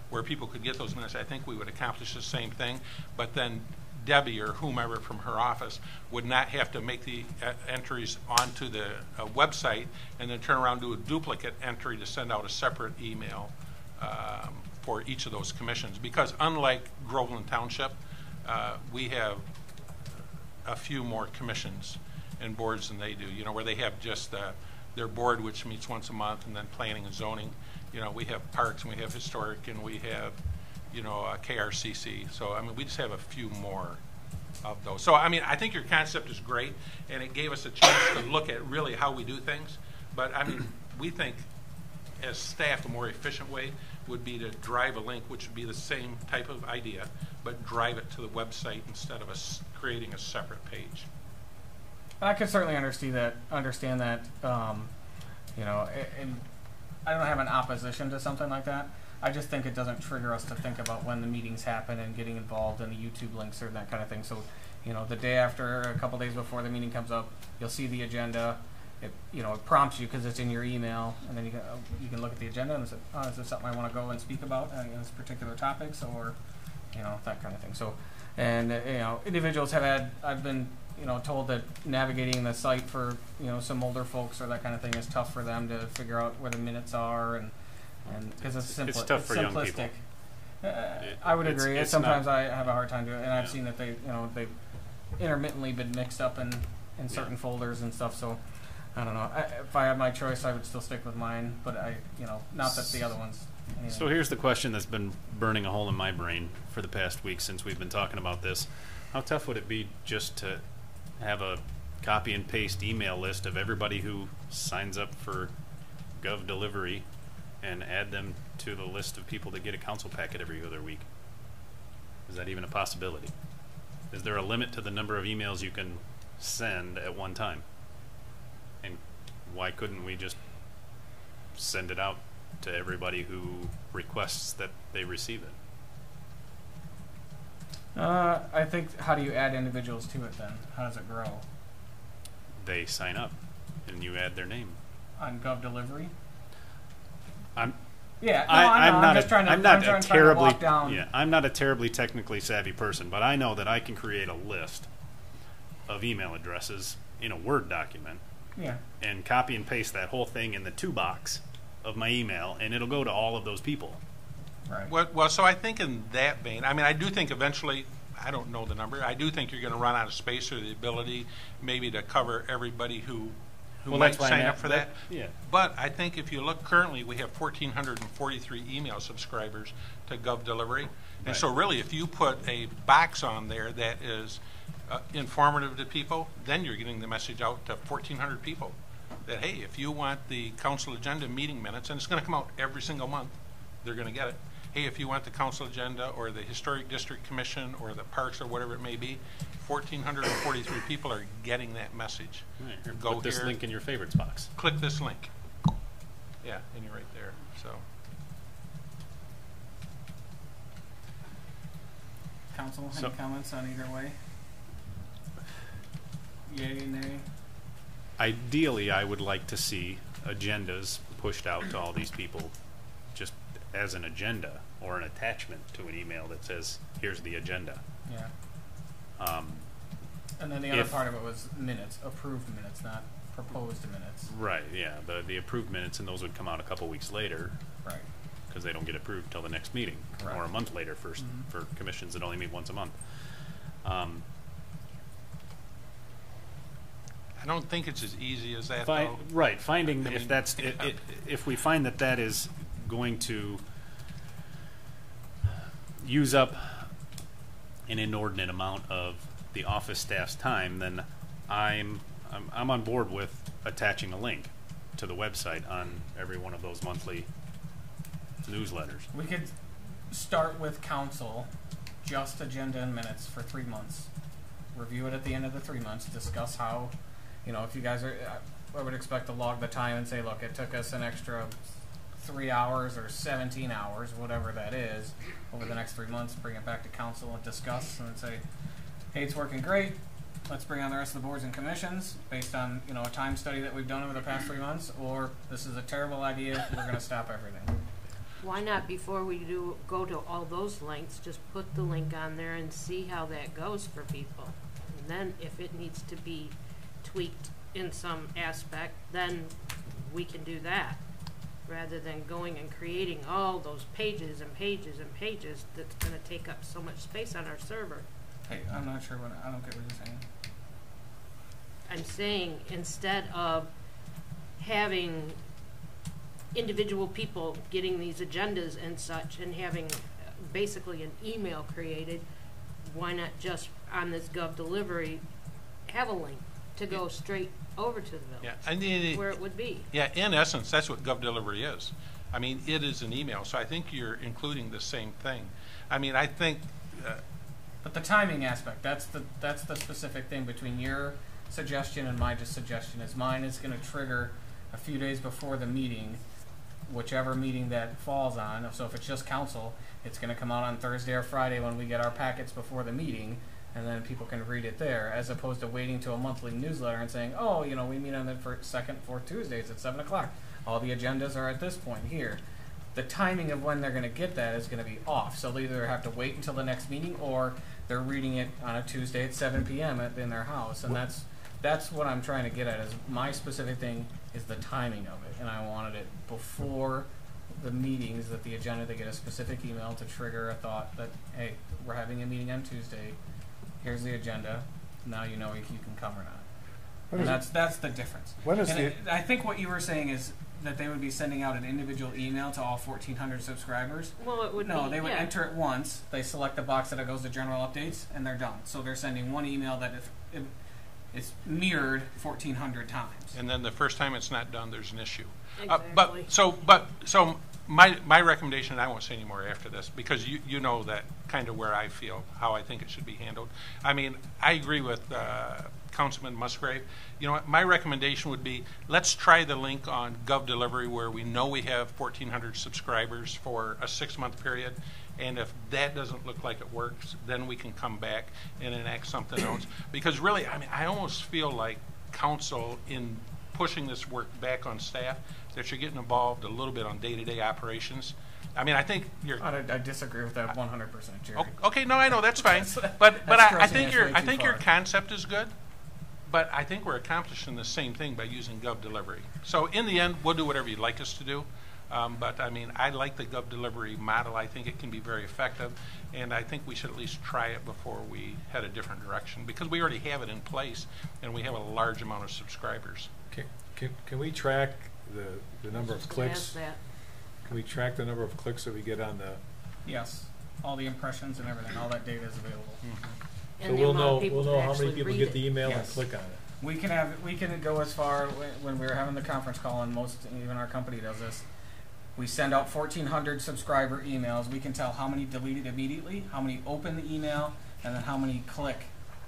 where people could get those minutes, I think we would accomplish the same thing. But then Debbie or whomever from her office would not have to make the entries onto the website and then turn around and do a duplicate entry to send out a separate email for each of those commissions. Because unlike Groveland Township, we have a few more commissions and boards than they do, where they have just their board, which meets once a month, and then planning and zoning. We have parks, and we have historic, and we have, KRCC. So, I mean, we just have a few more of those. So, I mean, I think your concept is great, and it gave us a chance to look at really how we do things. But, I mean, we think, as staff, a more efficient way would be to drive a link, which would be the same type of idea, but drive it to the website instead of us creating a separate page. I could certainly understand that, and I don't have an opposition to something like that. I just think it doesn't trigger us to think about when the meetings happen and getting involved in the YouTube links or that kind of thing. So, the day after, a couple days before the meeting comes up, you'll see the agenda. It prompts you because it's in your email, and then you can look at the agenda and say, oh, is this something I want to go and speak about in this particular topics, or that kind of thing. So, and individuals I've been told that navigating the site for some older folks or that kind of thing is tough for them to figure out where the minutes are, and because it's simple, it's tough for young simplistic. people. I would agree. It's Sometimes not, I have a hard time doing it, and I've seen that they've intermittently been mixed up in certain folders and stuff. So I don't know. If I had my choice, I would still stick with mine, but not that the other ones. So here's the question that's been burning a hole in my brain for the past week since we've been talking about this. How tough would it be just to have a copy and paste email list of everybody who signs up for Gov Delivery and add them to the list of people that get a council packet every other week? Is that even a possibility? Is there a limit to the number of emails you can send at one time? And why couldn't we just send it out to everybody who requests that they receive it? I think, how do you add individuals to it then? How does it grow? They sign up and you add their name. On Gov Delivery? I'm I'm just trying to walk down. Yeah, I'm not a terribly technically savvy person, but I know that I can create a list of email addresses in a Word document and copy and paste that whole thing in the to box of my email, and it'll go to all of those people. Right. Well, so I think in that vein, I mean, I do think eventually, I don't know the number, I do think you're going to run out of space or the ability maybe to cover everybody who might sign up for that. Yeah. But I think if you look currently, we have 1,443 email subscribers to Gov Delivery. And so really, if you put a box on there that is informative to people, then you're getting the message out to 1,400 people that, hey, if you want the council agenda meeting minutes, and it's going to come out every single month, they're going to get it. Hey, if you want the council agenda or the Historic District Commission or the parks or whatever it may be, 1,443 people are getting that message. Right. Go put this here, link in your favorites box. click this link. Yeah, and you're right there. So Council, any comments on either way? Yay, nay? Ideally, I would like to see agendas pushed out to all these people just as an agenda or an attachment to an email that says, here's the agenda. Yeah. And then the other part of it was minutes, approved minutes, not proposed minutes. Right, yeah. The approved minutes, and those would come out a couple weeks later. Right. Because they don't get approved till the next meeting. Correct. Or a month later for commissions that only meet once a month. I don't think it's as easy as that, though. Right, finding if that's if we find that that is going to use up an inordinate amount of the office staff's time, then I'm on board with attaching a link to the website on every one of those monthly newsletters. We could start with council, just agenda and minutes for 3 months. Review it at the end of the 3 months, discuss how, if you guys are, I would expect to log the time and say, look, it took us an extra 3 hours or 17 hours, whatever that is, over the next 3 months, bring it back to council and discuss and say, hey, it's working great. Let's bring on the rest of the boards and commissions based on, a time study that we've done over the past 3 months, or this is a terrible idea, we're going to stop everything. Why not, before we go to all those links, just put the link on there and see how that goes for people? And then if it needs to be tweaked in some aspect, then we can do that, rather than going and creating all those pages and pages and pages that's going to take up so much space on our server. Hey, I'm not sure I don't get what you're saying. I'm saying, instead of having individual people getting these agendas and such and having basically an email created, why not just on this Gov Delivery have a link to go straight over to the village, where it would be? Yeah, in essence, that's what Gov Delivery is. I mean, it is an email, so I think you're including the same thing. I mean, I think... but the timing aspect, that's the specific thing between your suggestion and my suggestion. Is mine is going to trigger a few days before the meeting, whichever meeting that falls on. So if it's just council, it's going to come out on Thursday or Friday when we get our packets before the meeting, and then people can read it there, as opposed to waiting to a monthly newsletter and saying, oh, we meet on the second, fourth Tuesdays at 7 o'clock. All the agendas are at this point here. The timing of when they're going to get that is going to be off. So they either have to wait until the next meeting, or they're reading it on a Tuesday at 7 p.m. in their house. And that's what I'm trying to get at. Is my specific thing is the timing of it, and I wanted it before the meetings, that the agenda, they get a specific email to trigger a thought that, hey, we're having a meeting on Tuesday. Here's the agenda. Now you know if you can come or not. And that's the difference. I think what you were saying is that they would be sending out an individual email to all 1,400 subscribers. Well, it would they would enter it once. They select the box that it goes to general updates, and they're done. So they're sending one email that is mirrored 1,400 times. And then the first time it's not done, there's an issue. Exactly. So my recommendation, and I won't say any more after this, because you know that kind of where I feel, how I think it should be handled. I mean, I agree with Councilman Musgrave. You know what, my recommendation would be, let's try the link on GovDelivery where we know we have 1,400 subscribers for a 6-month period. And if that doesn't look like it works, then we can come back and enact something else. Because really, I mean, I almost feel like council, in pushing this work back on staff, that you're getting involved a little bit on day-to-day operations. I mean, I think you're. I disagree with that 100%, Jerry. Okay, no, I know that's fine, but I think your far. concept is good. But I think we're accomplishing the same thing by using GovDelivery. So in the end, we'll do whatever you'd like us to do. But I mean, I like the GovDelivery model. I think it can be very effective, and I think we should at least try it before we head a different direction, because we already have it in place, and we have a large amount of subscribers. Can we track the number of clicks? Ask that. Can we track the number of clicks that we get on the? Yes, all the impressions and everything, all that data is available. So And the we'll amount of know people that how many actually people read get it. the email and Yes. click on it. We can go as far when we were having the conference call, and even our company does this. We send out 1,400 subscriber emails. We can tell how many deleted immediately, how many open the email, and then how many click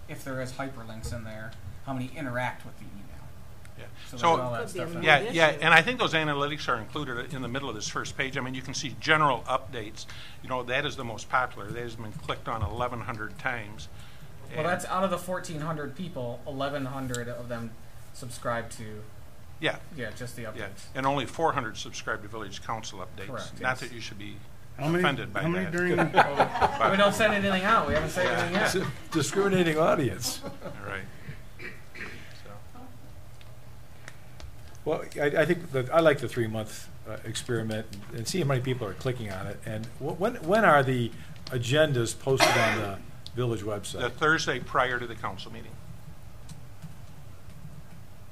if there is hyperlinks in there, how many interact with the email. Yeah. So, So there's all that Could be a stuff. mood yeah, issue. and I think those analytics are included in the middle of this first page. I mean, you can see general updates. You know, that is the most popular. That has been clicked on 1,100 times. Well, that's out of the 1,400 people, 1,100 of them subscribe to. Yeah. Yeah, just the updates. Yeah, and only 400 subscribe to Village Council updates. Correct, Not yes. that you should be How many, offended by how many that. during, We don't send anything out. We haven't said anything It's yet. a discriminating audience. All right. So, Well, I think that I like the 3-month experiment and see how many people are clicking on it. And when are the agendas posted on the village the website? Thursday prior to the council meeting.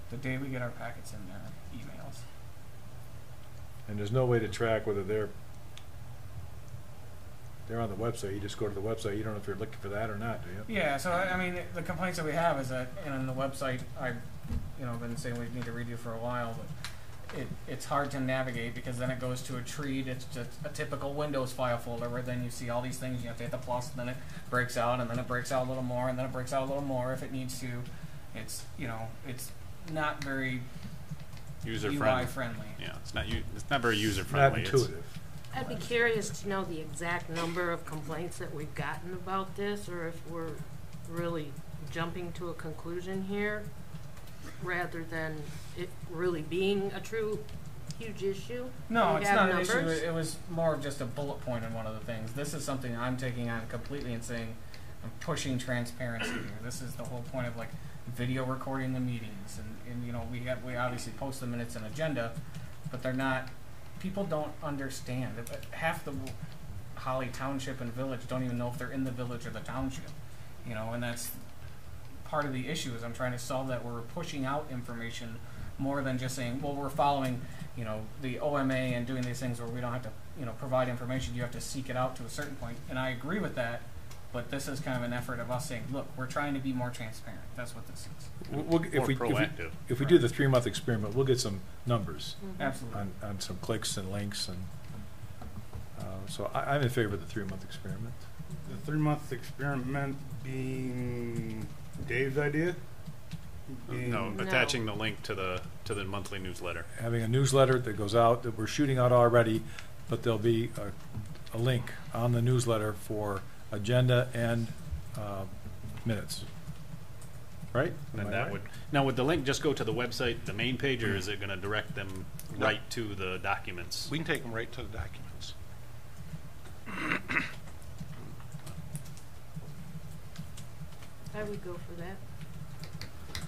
The day we get our packets in there, emails. And there's no way to track whether they're on the website. You just go to the website. You don't know if you're looking for that or not, do you? Yeah, so I mean, the complaints that we have is that, and on the website, I've been saying we need to redo for a while, but it's hard to navigate because then it goes to a tree. It's just a typical Windows file folder where then you see all these things. You have to hit the plus, and then it breaks out, and then it breaks out a little more, and then it breaks out a little more if it needs to. It's not very User UI friendly. friendly. Yeah, it's not very user Not friendly. intuitive. I'd be curious to know the exact number of complaints that we've gotten about this, or if we're really jumping to a conclusion here, rather than it really being a true huge issue. No, We it's have not an numbers. issue. It was more of just a bullet point in one of the things. This is something I'm taking on completely and saying I'm pushing transparency here. This is the whole point of like video recording the meetings, and we obviously post the minutes and agenda, but they're not. People don't understand. Half the Holly Township and Village don't even know if they're in the village or the township, and that's part of the issue. Is I'm trying to solve that. We're pushing out information more than just saying, well, we're following, the OMA and doing these things where we don't have to, provide information. You have to seek it out to a certain point, and I agree with that. But this is kind of an effort of us saying, look, we're trying to be more transparent. That's what this is. If we proactive. if we do the 3-month experiment, we'll get some numbers Absolutely. on some clicks and links, and so I'm in favor of the 3-month experiment. the 3-month experiment being Dave's idea? No, No. attaching the link to the monthly newsletter. Having a newsletter that goes out that we're shooting out already, but there'll be a link on the newsletter for agenda and minutes. Right? Am And I that right? would now would the link just go to the website, the main page, or is it going to direct them No. right to the documents? We can take them right to the documents. I would go for that.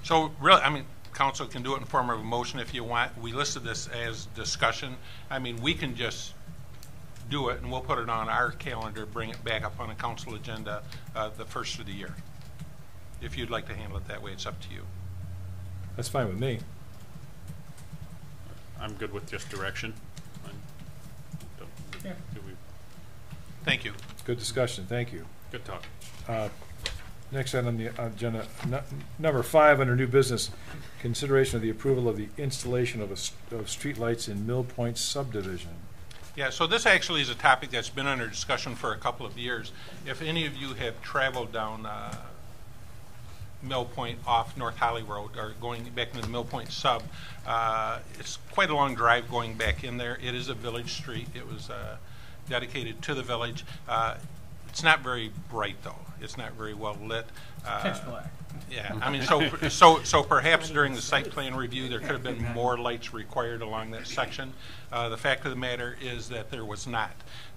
So really, I mean, council can do it in form of a motion if you want. We listed this as discussion. I mean, we can just do it, and we'll put it on our calendar, bring it back up on a council agenda the first of the year. If you'd like to handle it that way, it's up to you. That's fine with me. I'm good with just direction. Yeah. Do we- Thank you. Good discussion. Thank you. Good talk. Next item on the agenda, number 5 under new business, consideration of the approval of the installation of streetlights in Mill Point subdivision. Yeah, so this actually is a topic that's been under discussion for a couple of years. If any of you have traveled down Mill Point off North Holly Road or going back into the Mill Point sub, it's quite a long drive going back in there. It is a village street. It was dedicated to the village. It's not very bright though. It's not very well lit. Pitch black. Yeah, I mean, so perhaps during the site plan review, there could have been more lights required along that section. The fact of the matter is that there was not.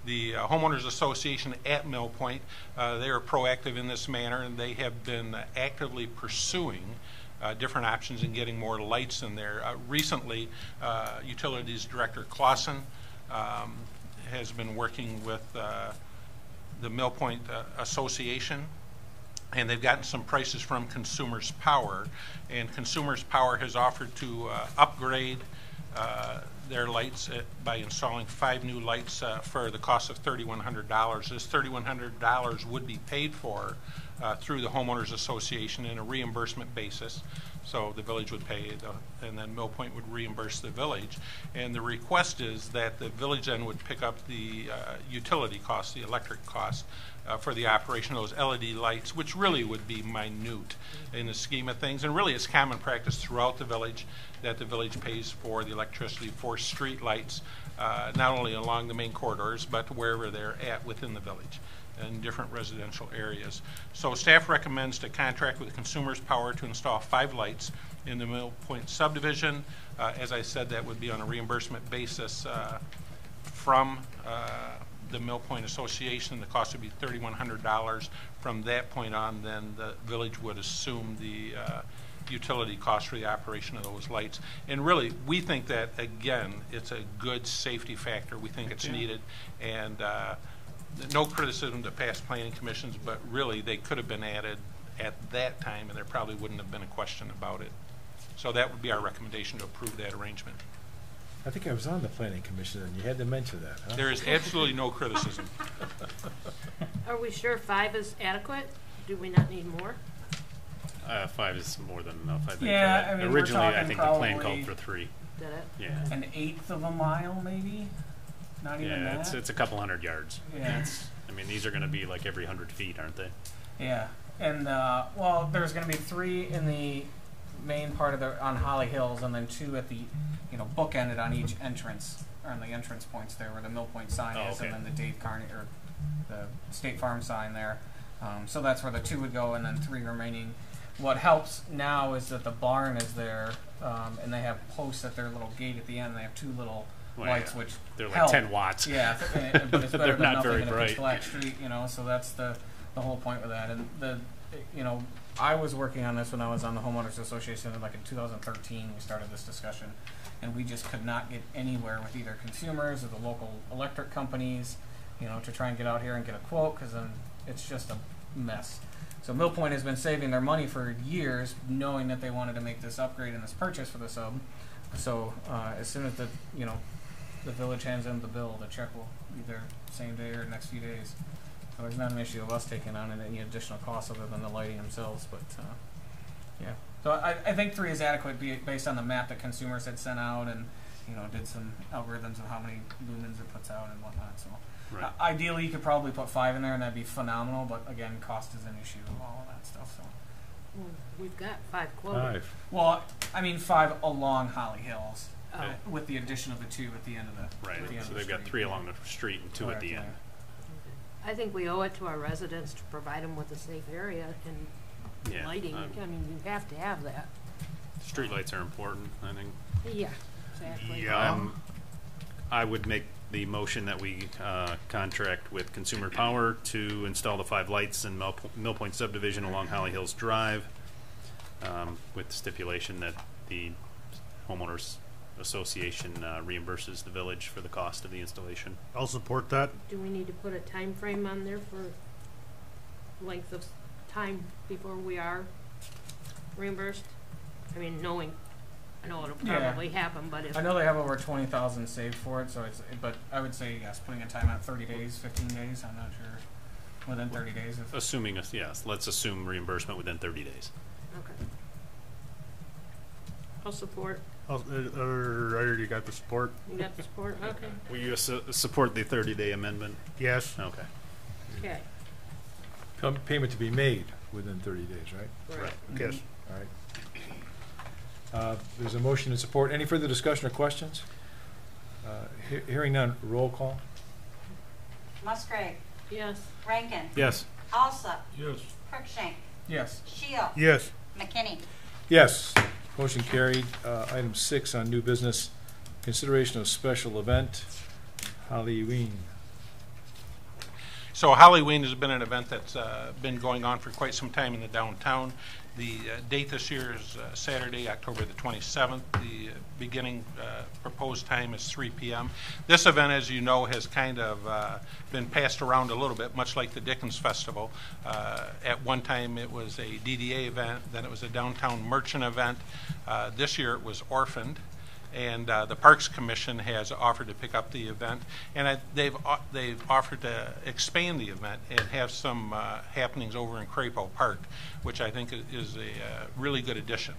The Homeowners Association at Mill Point, they are proactive in this manner, and they have been actively pursuing different options in getting more lights in there. Recently, Utilities Director Clausen has been working with the Mill Point Association, and they've gotten some prices from Consumers Power, and Consumers Power has offered to upgrade their lights by installing 5 new lights for the cost of $3,100. This $3,100 would be paid for through the Homeowners Association in a reimbursement basis. So the village would pay, and then Mill Point would reimburse the village. And the request is that the village then would pick up the utility costs, the electric costs, for the operation of those LED lights, which really would be minute in the scheme of things. And really it's common practice throughout the village that the village pays for the electricity for street lights, not only along the main corridors, but wherever they're at within the village in different residential areas. So staff recommends to contract with Consumers Power to install 5 lights in the Mill Point subdivision. As I said, that would be on a reimbursement basis from the Mill Point Association. The cost would be $3,100. From that point on, then the village would assume the utility costs for the operation of those lights. And really, we think that, again, it's a good safety factor. We think it's needed. And no criticism to past planning commissions, but really they could have been added at that time, and there probably wouldn't have been a question about it. So that would be our recommendation to approve that arrangement. I think I was on the planning commission, and you had to mention that, huh? There is absolutely no criticism. Are we sure 5 is adequate? Do we not need more? 5 is more than enough, I think. Yeah, I mean, we're originally, I talking think the plan probably- called for 3. Did it? Yeah. An eighth of a mile, maybe? Not even Yeah, that? it's a couple hundred yards. Yeah. I mean, these are going to be like every 100 feet, aren't they? Yeah, and well, there's going to be 3 in the main part of on Holly Hills, and then 2 at the, bookended on each entrance, or on the entrance points there, where the Mill Point sign is, okay. and then the Dave Carney or the State Farm sign there. So that's where the 2 would go, and then 3 remaining. What helps now is that the barn is there, and they have posts at their little gate at the end. And they have 2 little lights, which they're like help. 10 watts. Yeah, but it's better They're than not nothing very in a bright. pitch black street, So that's the whole point with that. And I was working on this when I was on the Homeowners Association, like in 2013. We started this discussion, and we just could not get anywhere with either consumers or the local electric companies, to try and get out here and get a quote, because then it's just a mess. So Mill Point has been saving their money for years, knowing that they wanted to make this upgrade and this purchase for the sub. So as soon as the village hands them the bill, the check will be there same day or next few days. So there's not an issue of us taking on any additional costs other than the lighting themselves. But yeah, so I think 3 is adequate based on the map that Consumers had sent out, and did some algorithms of how many lumens it puts out and whatnot. So. Right. Ideally, you could probably put 5 in there, and that'd be phenomenal. But again, cost is an issue, all of that stuff. So, We've got 5 quoted. 5. well, I mean 5 along Holly Hills, Oh. with the addition of the 2 at the end of the Right. at the end So of the they've got street. 3 along the street and 2 at the end. I think we owe it to our residents to provide them with a safe area and Yeah. lighting. I mean, you have to have that. Streetlights are important, I think. Yeah, exactly. I would make the motion that we contract with Consumer Power to install the 5 lights in Mill Point subdivision along Holly Hills Drive, with the stipulation that the Homeowners Association reimburses the village for the cost of the installation. I'll support that. Do we need to put a time frame on there for length of time before we are reimbursed? I mean, I know it'll probably happen, but if I know they have over 20,000 saved for it, so but I would say yes, putting a time at 30 days, 15 days. I'm not sure. within 30 days. Assuming, yes, let's assume reimbursement within 30 days. Okay. I'll support. I already got the support. You got the support? Okay. Will you support the 30-day amendment? Yes. Okay. Okay. Payment to be made within 30 days, right? Right. Yes. All right. There's a motion and support. Any further discussion or questions? Hearing none, roll call. Musgrave, Yes. Rankin, Yes. Alsop, Yes. Cruikshank, Yes. Shield, Yes. McKinney. Yes. Motion carried. Item 6 on new business, consideration of special event, Halloween. So Halloween has been an event that's been going on for quite some time in the downtown. The date this year is Saturday, October the 27th. The beginning proposed time is 3 p.m. This event, as you know, has kind of been passed around a little bit, much like the Dickens Festival. At one time it was a DDA event, then it was a downtown merchant event. This year it was orphaned. And the Parks Commission has offered to pick up the event, and they've offered to expand the event and have some happenings over in Crapo Park, which I think is a really good addition.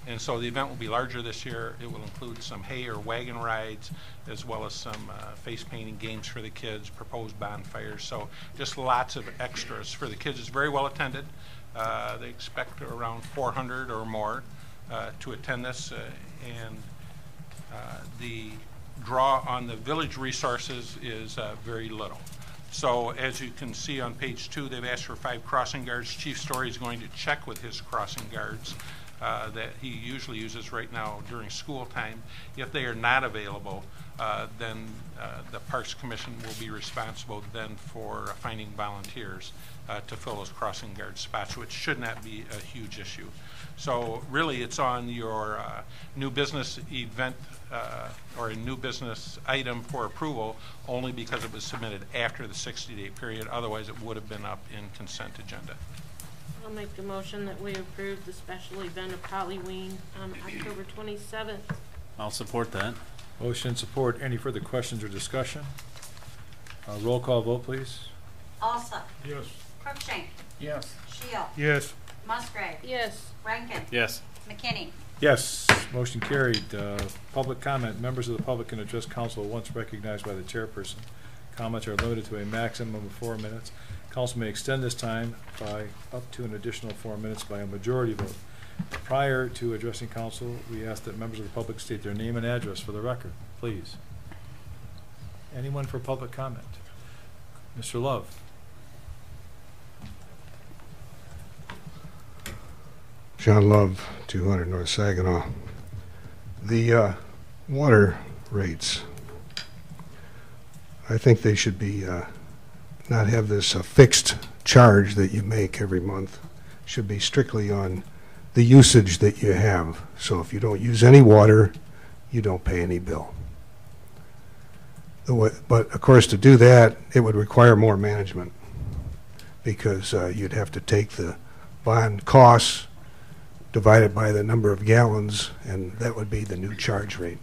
And so the event will be larger this year. It will include some hay or wagon rides, as well as some face painting games for the kids, proposed bonfires. So just lots of extras for the kids. It's very well attended. They expect around 400 or more to attend this, and the draw on the village resources is very little. So as you can see on page 2, they've asked for 5 crossing guards. Chief Story is going to check with his crossing guards that he usually uses right now during school time. If they are not available, then the Parks Commission will be responsible then for finding volunteers to fill those crossing guard spots, which should not be a huge issue. So really it's on your new business event or a new business item for approval only because it was submitted after the 60-day period. Otherwise it would have been up in consent agenda. I'll make the motion that we approve the special event of Halloween on October 27th. I'll support that. Motion and support. Any further questions or discussion? Roll call vote, please. Alsop, Yes. Cruikshank, Yes. Shield, Yes. Musgrave, Yes. Rankin, Yes. McKinney. Yes. Motion carried. Public comment. Members of the public can address council once recognized by the chairperson. Comments are limited to a maximum of 4 minutes. Council may extend this time by up to an additional 4 minutes by a majority vote. Prior to addressing council, we ask that members of the public state their name and address for the record, please. Anyone for public comment? Mr. Love. John Love, 200 North Saginaw. The water rates, I think they should be not have this fixed charge that you make every month. Should be strictly on the usage that you have. So if you don't use any water, you don't pay any bill. But of course, to do that, it would require more management, because you'd have to take the bond costs divided by the number of gallons, and that would be the new charge rate.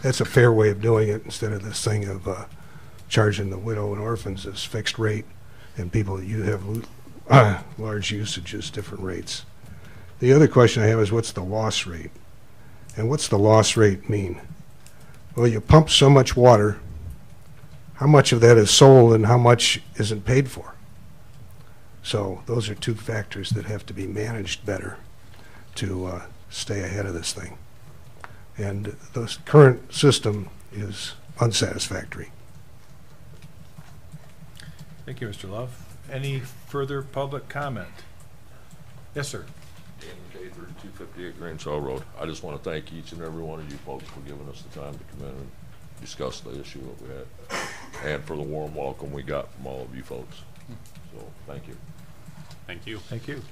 That's a fair way of doing it, instead of this thing of charging the widow and orphans as fixed rate, and people that you have large usages, different rates. The other question I have is, what's the loss rate? And what's the loss rate mean? Well, you pump so much water, how much of that is sold and how much isn't paid for? So those are 2 factors that have to be managed better to stay ahead of this thing. And the current system is unsatisfactory. Thank you, Mr. Love. Any further public comment? Yes, sir. Dan Cater, 258 Grainshaw Road. I just want to thank each and every one of you folks for giving us the time to come in and discuss the issue that we had, and for the warm welcome we got from all of you folks. So thank you. Thank you. Thank you.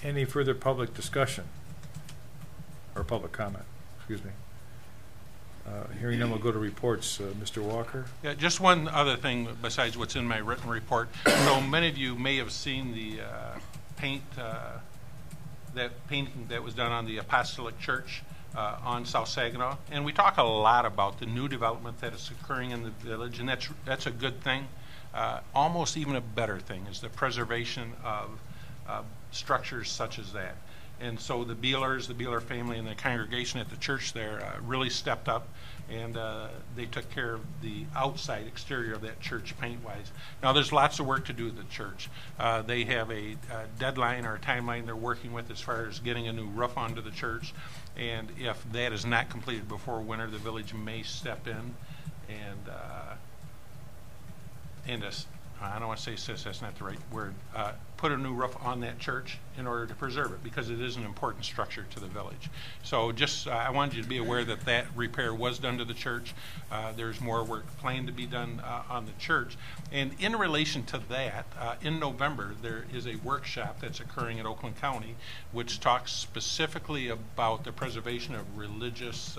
Any further public discussion or public comment? Excuse me. Hearing none, we'll go to reports. Mr. Walker? Yeah, just one other thing besides what's in my written report. So many of you may have seen the painting that was done on the Apostolic Church on South Saginaw, and we talk a lot about the new development that is occurring in the village, and that's a good thing. almost even a better thing is the preservation of structures such as that. And so the Beelers, the Beeler family, and the congregation at the church there really stepped up, and they took care of the outside exterior of that church paint-wise. Now, there's lots of work to do at the church. They have a deadline or a timeline they're working with as far as getting a new roof onto the church, and if that is not completed before winter, the village may step in and I don't want to say assist, that's not the right word, put a new roof on that church in order to preserve it, because it is an important structure to the village. So just, I wanted you to be aware that that repair was done to the church. There's more work planned to be done on the church. And in relation to that, in November, there is a workshop that's occurring at Oakland County, which talks specifically about the preservation of religious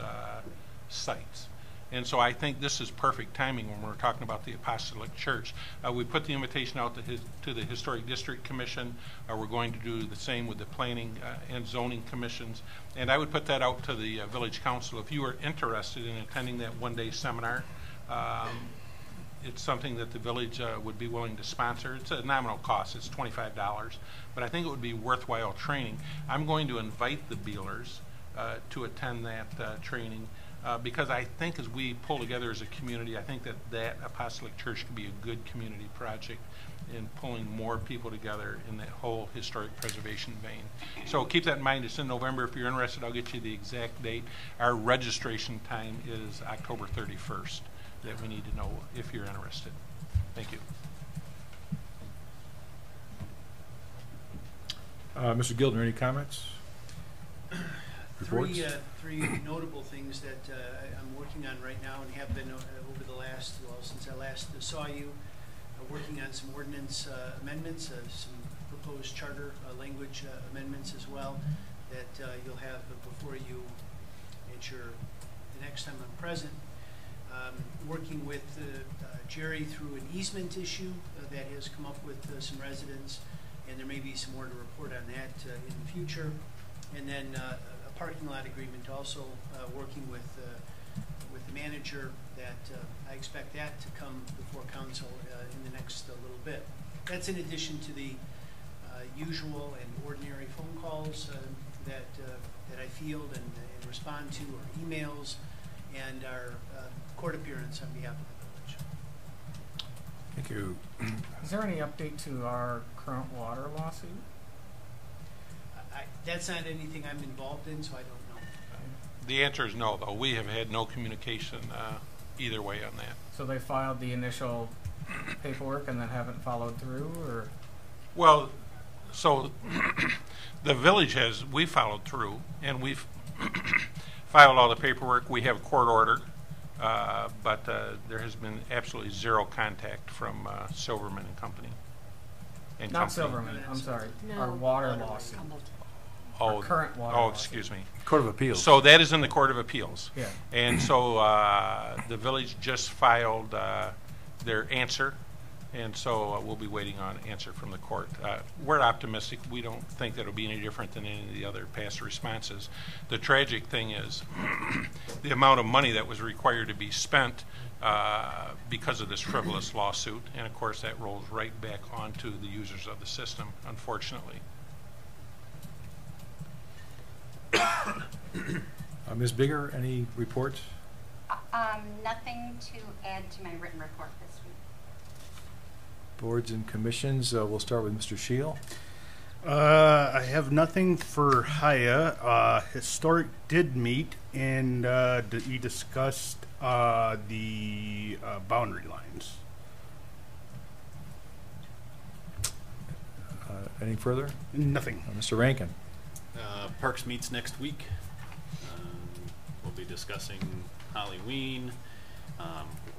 sites. And so I think this is perfect timing when we're talking about the Apostolic Church. We put the invitation out to the Historic District Commission. We're going to do the same with the Planning and Zoning Commissions. And I would put that out to the Village Council. If you are interested in attending that one-day seminar, it's something that the village would be willing to sponsor. It's a nominal cost. It's $25. But I think it would be worthwhile training. I'm going to invite the Beelers to attend that training. Because I think as we pull together as a community, I think that Apostolic Church can be a good community project in pulling more people together in that whole historic preservation vein. So keep that in mind. It's in November. If you're interested, I'll get you the exact date. Our registration time is October 31st that we need to know if you're interested. Thank you. Mr. Gildner, any comments? Reports? Three notable things that I'm working on right now and have been over the last, since I last saw you, working on some ordinance amendments, some proposed charter language amendments as well that you'll have before you the next time I'm present. Working with Jerry through an easement issue that has come up with some residents, and there may be some more to report on that in the future. And then parking lot agreement also, working with the manager, that I expect that to come before council in the next little bit. That's in addition to the usual and ordinary phone calls that I field and respond to, or emails, and our court appearance on behalf of the village. Thank you. Is there any update to our current water lawsuit? That's not anything I'm involved in, so I don't know. The answer is no, though. We have had no communication either way on that. So they filed the initial paperwork and then haven't followed through, or? Well, so the village we followed through, and we've filed all the paperwork. We have court ordered, but there has been absolutely zero contact from Silverman and Company. Not Silverman, I'm sorry. No. Our water lawsuit. Oh, Our current water oh, lawsuit. excuse me. Court of Appeals. So that is in the Court of Appeals. Yeah. And so the village just filed their answer, and so we'll be waiting on an answer from the court. We're optimistic. We don't think that it'll be any different than any of the other past responses. The tragic thing is the amount of money that was required to be spent because of this frivolous lawsuit, and of course that rolls right back onto the users of the system, unfortunately. Ms. Bigger, any reports? Nothing to add to my written report this week. Boards and commissions, we'll start with Mr. Scheel. I have nothing for Haya. Historic did meet, and he discussed the boundary lines. Any further? Nothing. Mr. Rankin. Parks meets next week. We'll be discussing Halloween,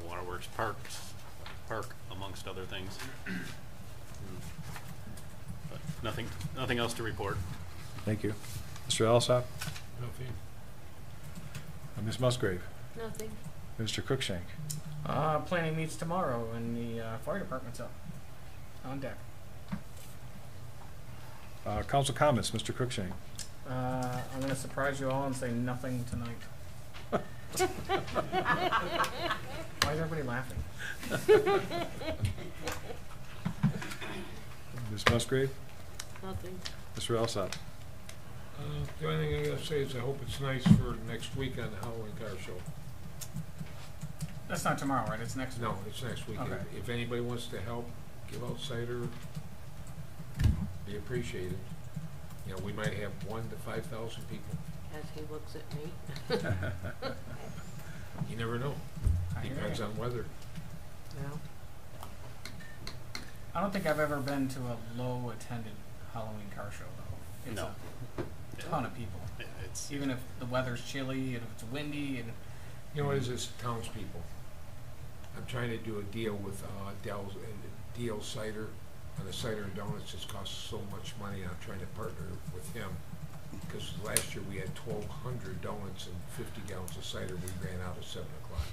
Waterworks Park, amongst other things. But nothing else to report. Thank you. Mr. Alsop. Nothing. Ms. Musgrave. Nothing. Mr. Cruikshank. Planning meets tomorrow, and the fire department's up on deck. Council comments, Mr. Cruikshank. I'm going to surprise you all and say nothing tonight. Why is everybody laughing? Ms. Musgrave? Nothing. Mr. Alsop? The only thing I gotta say is I hope it's nice for next week on the Halloween car show. That's not tomorrow, right? It's next week. No, it's next week. Okay. If anybody wants to help, give out cider, be appreciated. You know, we might have 1,000 to 5,000 people. As he looks at me. You never know. I hear Depends you. on weather. No. I don't think I've ever been to a low-attended Halloween car show, though. It's No. a ton of people. Yeah, it's Even if the weather's chilly and if it's windy and You know what it is? It's townspeople. I'm trying to do a deal with Deal Cider on the cider and donuts. It's cost so much money. I'm trying to partner with him because last year we had 1,200 donuts and 50 gallons of cider. We ran out at 7 o'clock.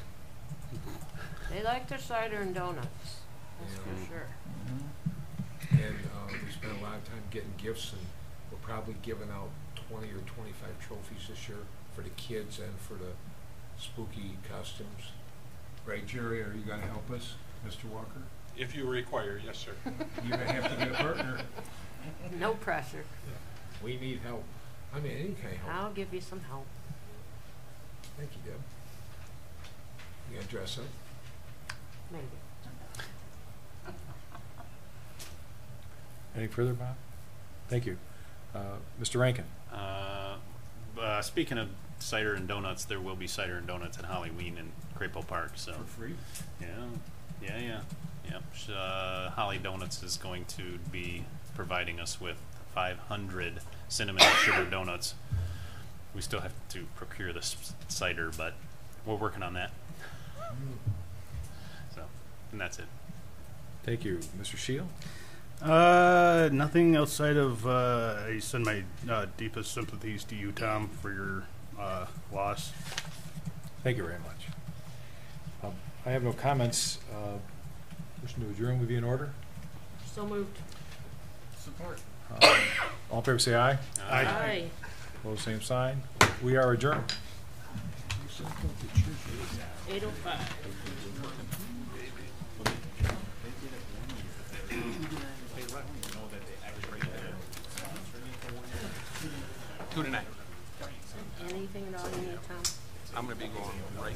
They like their cider and donuts. That's Yeah. for sure. And we spent a lot of time getting gifts, and we're probably giving out 20 or 25 trophies this year for the kids and for the spooky costumes. Right, Jerry, are you gonna help us, Mr. Walker? If you require, yes, sir. You're gonna have to get a partner. No pressure. We need help. I mean, any kind of help. I'll give you some help. Thank you, Deb. You gonna dress up? Maybe. Any further, Bob? Thank you. Mr. Rankin? Speaking of cider and donuts, there will be cider and donuts at Halloween in Crapo Park. So For free? Yeah. Holly Donuts is going to be providing us with 500 cinnamon and sugar donuts. We still have to procure the cider, but we're working on that. So, and that's it. Thank you. Mr. Shield? Nothing outside of, I send my deepest sympathies to you, Tom, for your loss. Thank you very much. I have no comments. Motion to adjourn would be in order. So moved. support. All in favor say aye. Aye. Opposed, same sign. We are adjourned. 8:05. Two tonight. Anything at all you need, Tom? I'm gonna be going right